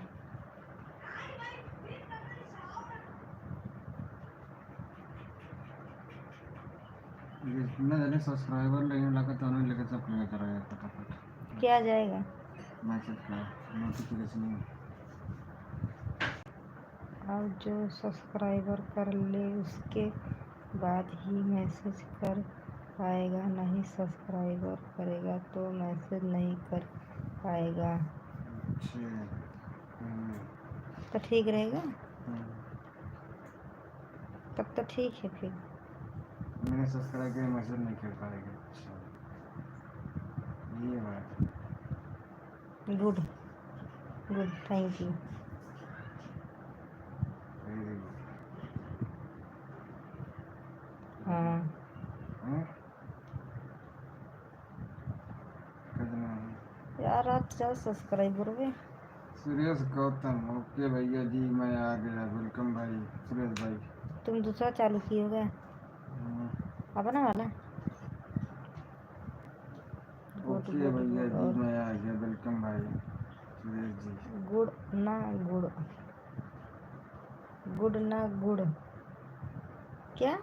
जितना जने सब्सक्राइबर लेने लगा तो उन्हें लेकर सब क्लियर कराया फटाफट क्या जाएगा? मैसेज का नोटिफिकेशन। और जो सब्सक्राइबर कर ले उसके बाद ही मैसेज कर पाएगा, नहीं सब्सक्राइबर करेगा तो मैसेज नहीं कर पाएगा। अच्छा तो ठीक रहेगा, तब तो ठीक है फिर। मैंने सब्सक्राइब किया मैसेज नहीं कर पाएगा। अच्छा ये बात good good, thank you. Very good. हाँ कितना यार, आप ज़्यादा सब्सक्राइबर हुए। सुरेश गौतम ओके भैया जी मैं आ गया। वेलकम भाई सुरेश भाई। तुम दूसरा चालू किए होगा अपना वाला। गुड ओके गुड भैया गुड। जी और मैं आ गया। वेलकम भाई सुरेश जी। गुड ना गुड़, गुड ना गुड़ क्या?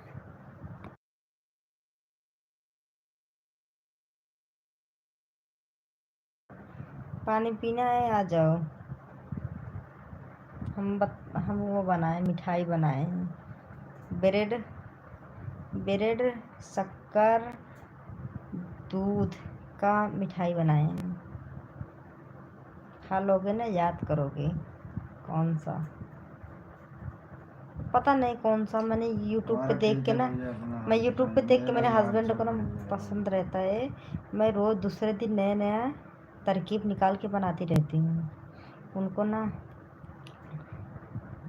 पानी पीना है, आ जाओ। हम वो बनाए, मिठाई बनाए हैं। ब्रेड ब्रेड शक्कर दूध का मिठाई बनाए हैं। खा लोगे ना, याद करोगे कौन सा? पता नहीं कौन सा। मैंने यूट्यूब पे हमारा देख ठीक के है ना, भैया अपना मैं हाल यूट्यूब पे बताइए। देख के मेरा मेरे भी हाल हस्बैंड चल को ना बढ़िया है भाई। पसंद रहता है। मैं रोज़ दूसरे दिन नया नया तरकीब निकाल के बनाती रहती हूँ। उनको ना,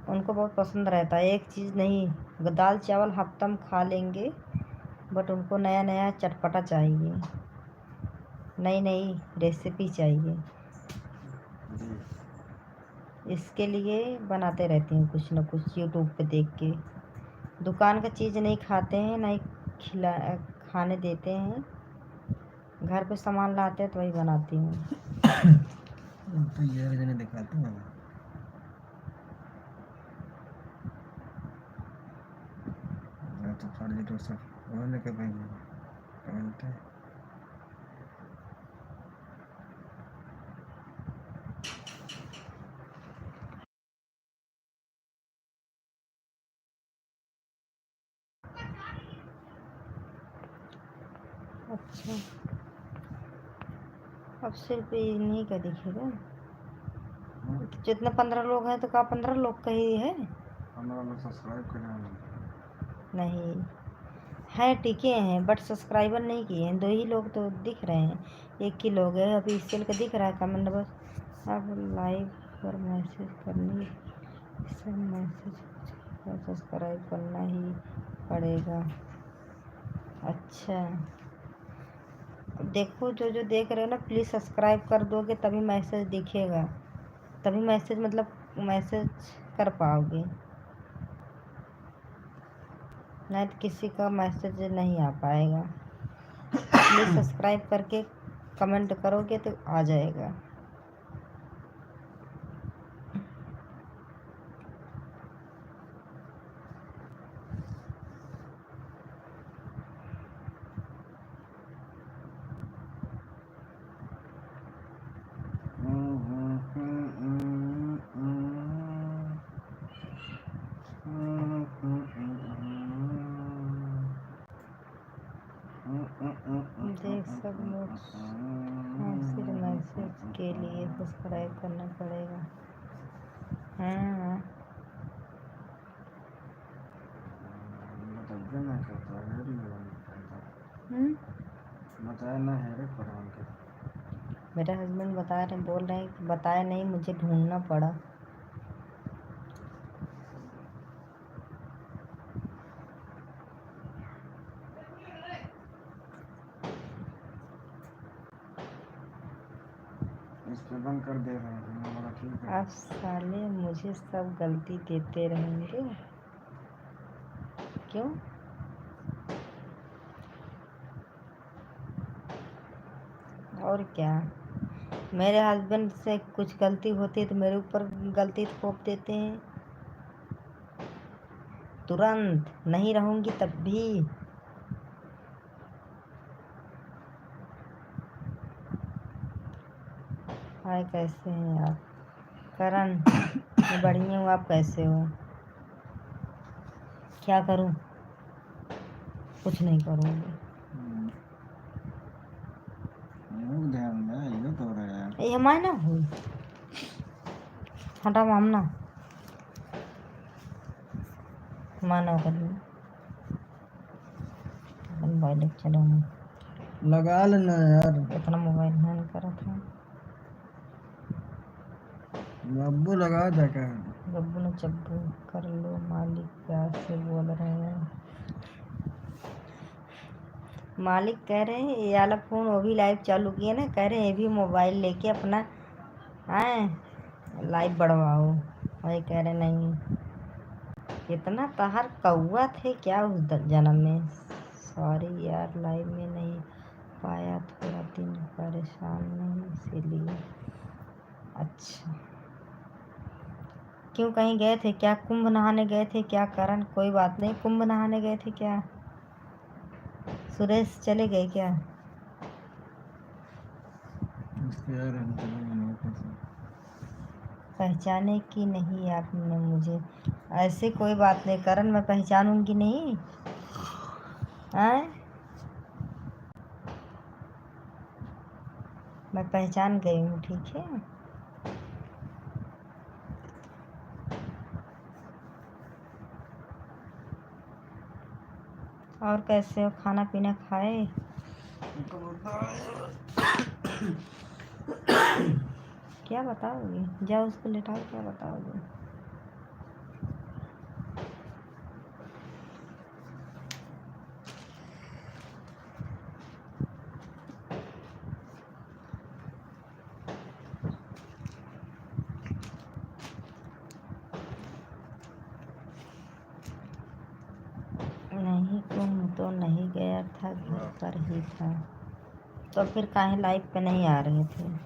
उनको बहुत पसंद रहता है। एक चीज़ नहीं, दाल चावल हफ्ता में खा लेंगे, बट उनको नया नया चटपटा चाहिए, नई नई रेसिपी चाहिए। जी इसके लिए बनाते रहती हूँ कुछ न कुछ यूट्यूब पे देख के। दुकान का चीज़ नहीं खाते हैं, नहीं खिला खाने देते हैं। घर पे सामान लाते हैं तो वही बनाती हूँ। तो ये जने दिखाते हैं तो फर्जी तो सब वो लेके भाई कमेंट है। अच्छा, अब सिर्फ इन्हीं का दिखेगा। तो जितना 15 लोग हैं तो क्या 15 लोग का ही है? 15 लोग सब्सक्राइब करें। नहीं है, टिके हैं बट सब्सक्राइबर नहीं किए हैं। 2 ही लोग तो दिख रहे हैं, 1 ही लोग है अभी इसके का दिख रहा है कमेंट बस। अब लाइव पर मैसेज करनी, सब मैसेज सब्सक्राइब करना ही पड़ेगा। अच्छा, देखो जो जो देख रहे हो ना, प्लीज़ सब्सक्राइब कर दोगे तभी मैसेज दिखेगा, तभी मैसेज मतलब मैसेज कर पाओगे, नहीं तो किसी का मैसेज नहीं आ पाएगा। प्लीज़ सब्सक्राइब करके कमेंट करोगे तो आ जाएगा। देख सब लोग सिर्फ मैसेज के लिए सब्सक्राइब करना पड़ेगा। हाँ, मतलब ना करता है हम्म? बताया ना है रे फरहान का। मेरे हस्बैंड बता रहे बोल रहे हैं कि बताया नहीं, मुझे ढूंढना पड़ा। इस पे बंद कर दे रहे हैं हमारा, ठीक है। आप साले मुझे सब गलती देते रहेंगे, क्यों? और क्या, मेरे हस्बैंड से कुछ गलती होती है तो मेरे ऊपर गलती थोप देते हैं तुरंत, नहीं रहूंगी तब भी। हाय कैसे हैं आप? करण, मैं बढ़िया हूँ, आप कैसे हो? क्या करूँ? कुछ नहीं करूँगी। ध्यान में ये तो हो रहा है यार। ये हमारे ना हुई, हटा मामना माना कर मोबाइल चलो, लगा लेना यार। इतना मोबाइल हैंग करा था। अब्बू लगा दे क्या? गब्बू ने चब्बू कर लो, मालिक प्यार से बोल रहे हैं। मालिक कह रहे हैं ये वाला फ़ोन वो भी लाइव चालू किए ना, कह रहे हैं ये भी मोबाइल लेके अपना आए लाइव बढ़वाओ। वही कह रहे नहीं, इतना तहार कौआ थे क्या उस जन्म में। सॉरी यार, लाइव में नहीं पाया, थोड़ा दिन परेशान नहीं इसीलिए। अच्छा, क्यों कहीं गए थे क्या? कुंभ नहाने गए थे क्या करण? कोई बात नहीं, कुंभ नहाने गए थे क्या? सुरेश चले गए क्या? पहचाने कि नहीं आपने मुझे? ऐसे कोई बात नहीं करण, मैं पहचानूंगी नहीं। आए, मैं पहचान गई हूँ, ठीक है। और कैसे हो? खाना पीना खाए? क्या बताओगे? जाओ उसको लेटाओ, क्या बताओगे? नहीं, तुम तो नहीं गया था, घर पर ही था। तो फिर काहे लाइव पे नहीं आ रहे थे?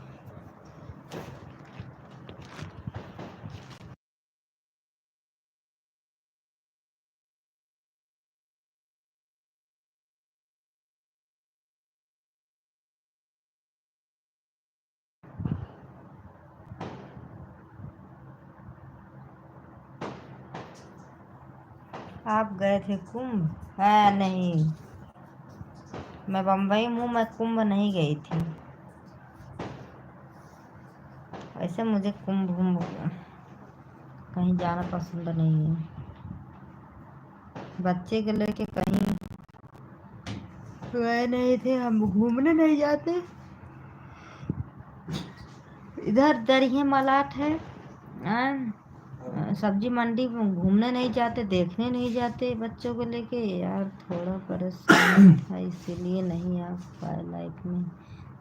आप गए थे कुंभ? है नहीं, मैं बम्बई हूँ, मैं कुंभ नहीं गई थी। ऐसे मुझे कुंभ कहीं जाना पसंद नहीं है। बच्चे को लेके कहीं गए नहीं थे, हम घूमने नहीं जाते। इधर दरिया मलाट है, सब्जी मंडी में घूमने नहीं जाते, देखने नहीं जाते बच्चों को लेके। यार थोड़ा परेशान था इसीलिए नहीं आ पाए लाइफ में।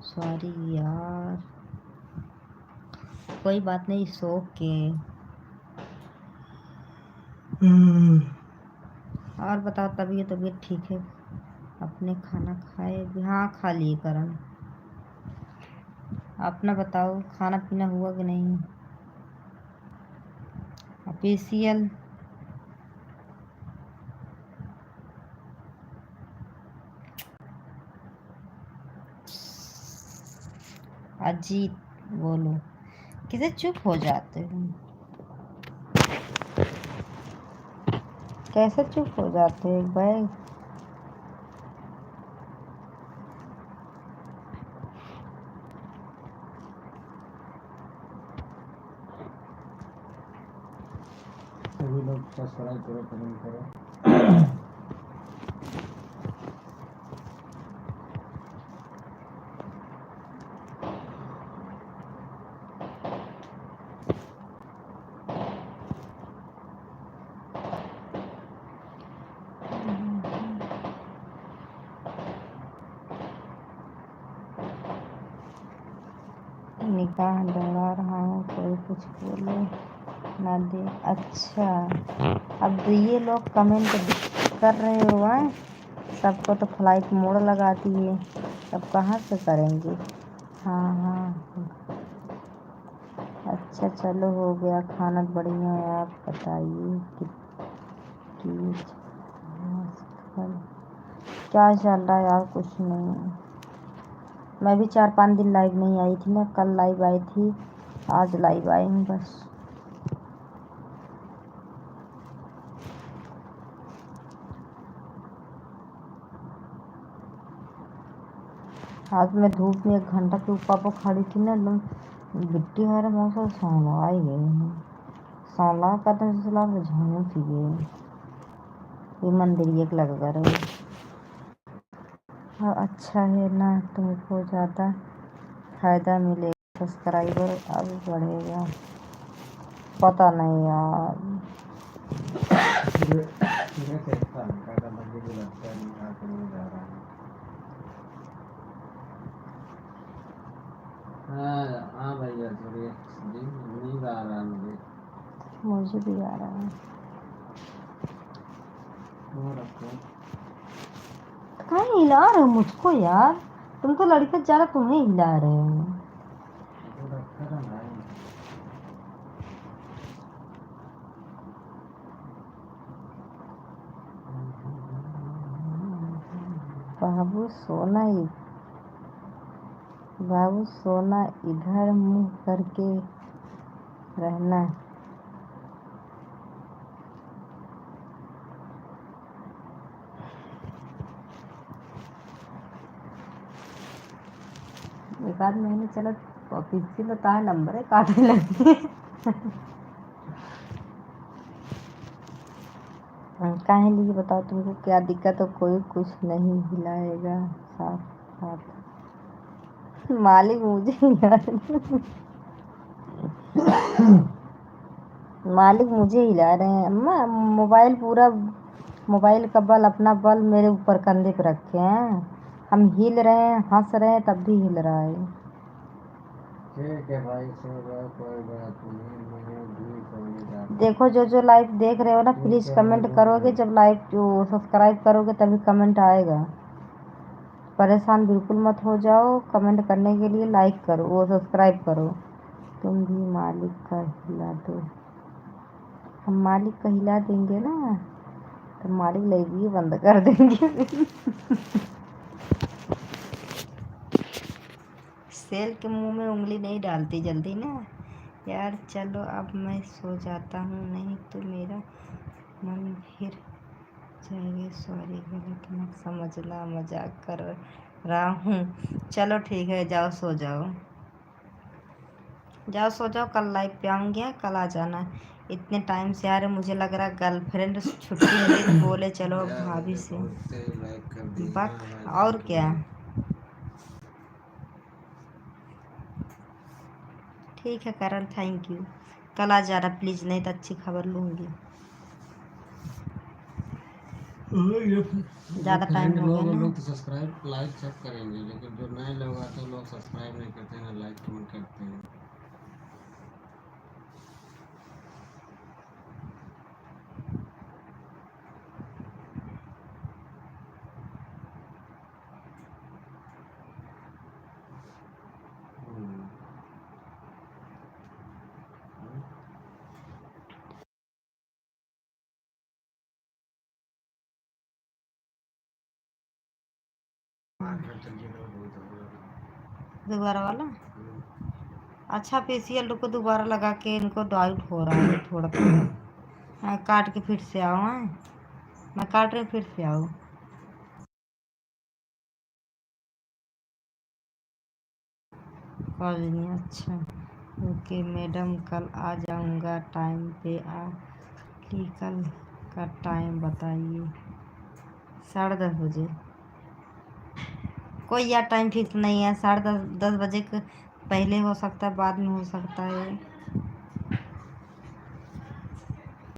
सॉरी यार, कोई बात नहीं, सो के। और बताओ, तबीयत ठीक है? अपने खाना खाए? हाँ खा लिए करण। अपना बताओ, खाना पीना हुआ कि नहीं? ऑफिशियल अजीत बोलो, किसे चुप हो जाते हो? कैसे चुप हो जाते हो भाई? सभी लोग सब्सक्राइब करो, कमेंट करो। निकाह दौड़ा रहा हूँ, कोई कुछ बोले ना दे। अच्छा, अब ये लोग कमेंट कर रहे हो हैं, सबको तो फ्लाइट मोड लगा दिए, अब कहाँ से करेंगे। हाँ हाँ, अच्छा चलो हो गया, खाना बढ़िया है, आप बताइए क्या चल रहा है यार। कुछ नहीं, मैं भी 4-5 दिन लाइव नहीं आई थी ना, कल लाइव आई थी, आज लाइव आई हूँ बस। आज मैं धूप में 1 घंटा के ऊपर पर खड़ी थी ना, एकदम गिट्टी हमारे मौसम सोना आई गई, सोना करने से सलाह झाँू थी ये मंदिर एक लग कर। हाँ अच्छा है ना, तुमको ज़्यादा फायदा मिलेगा, सब्सक्राइबर अब बढ़ेगा। पता नहीं यार। हाँ भैया, थोड़ी नींद आ रहा है मुझे भी आ रहा है। कहाँ हिला रहे हो मुझको यार, तुम तो लड़के ज़्यादा तुम्हें हिला रहे हो। बाबू सोना बाबू सोना इधर मुंह करके रहना। एक आध महीने चलो, किसी बताया नंबर है काटने लगे। काहे लिए बताओ, तुमको क्या दिक्कत हो। कोई कुछ नहीं हिलाएगा, साथ साथ मालिक मुझे हिला मालिक मुझे हिला रहे हैं। अम्मा मोबाइल पूरा, मोबाइल का बल, अपना बल मेरे ऊपर कंधे पे रखे हैं, हम हिल रहे हैं, हंस रहे हैं, तब भी हिल रहा है। ठीक है भाई, सो जाओ, कोई बात नहीं, मैं भी सोने जाता हूँ। देखो जो जो लाइव देख रहे हो ना, प्लीज़ कमेंट करोगे, जब लाइव जो सब्सक्राइब करोगे तभी कमेंट आएगा। परेशान बिल्कुल मत हो जाओ, कमेंट करने के लिए लाइक करो, वो सब्सक्राइब करो। तुम भी मालिक का हिला दो, हम मालिक का हिला देंगे ना, तो मालिक लाइव ही बंद कर देंगे। सेल के मुंह में उंगली नहीं डालती जल्दी ना यार। चलो अब मैं सो जाता हूँ, नहीं तो मेरा मन फिर जाएगा। सॉरी, गलत मत समझना, मजाक कर रहा हूँ। चलो ठीक है, जाओ सो जाओ, जाओ सो जाओ, कल लाइव पे आऊँगी, कल आ जाना। इतने टाइम से आ रहे, मुझे लग रहा गर्लफ्रेंड छुट्टी मिली तो बोले चलो भाभी से बक, और क्या। ठीक है करण, थैंक यू, कल आ जाना प्लीज़, नहीं तो अच्छी खबर लूँगी। ज़्यादा टाइम हो गया ना। लोग तो सब्सक्राइब लाइक सब करेंगे, लेकिन जो नए लोग आते हैं लोग सब्सक्राइब नहीं करते हैं, लाइक कमेंट करते हैं। दोबारा वाला, अच्छा फेशियल रुको, दोबारा लगा के इनको डाउट हो रहा है थोड़ा थोड़ा। हाँ, काट के फिर से आओ। हाँ, मैं काट रही हूँ, फिर से आओ। कॉल नहीं, अच्छा ओके मैडम, कल आ जाऊँगा टाइम पे। कल का टाइम बताइए। 10:30 बजे। कोई यार टाइम फिक्स नहीं है, 10:30 10 बजे के पहले हो सकता है, बाद में हो सकता है।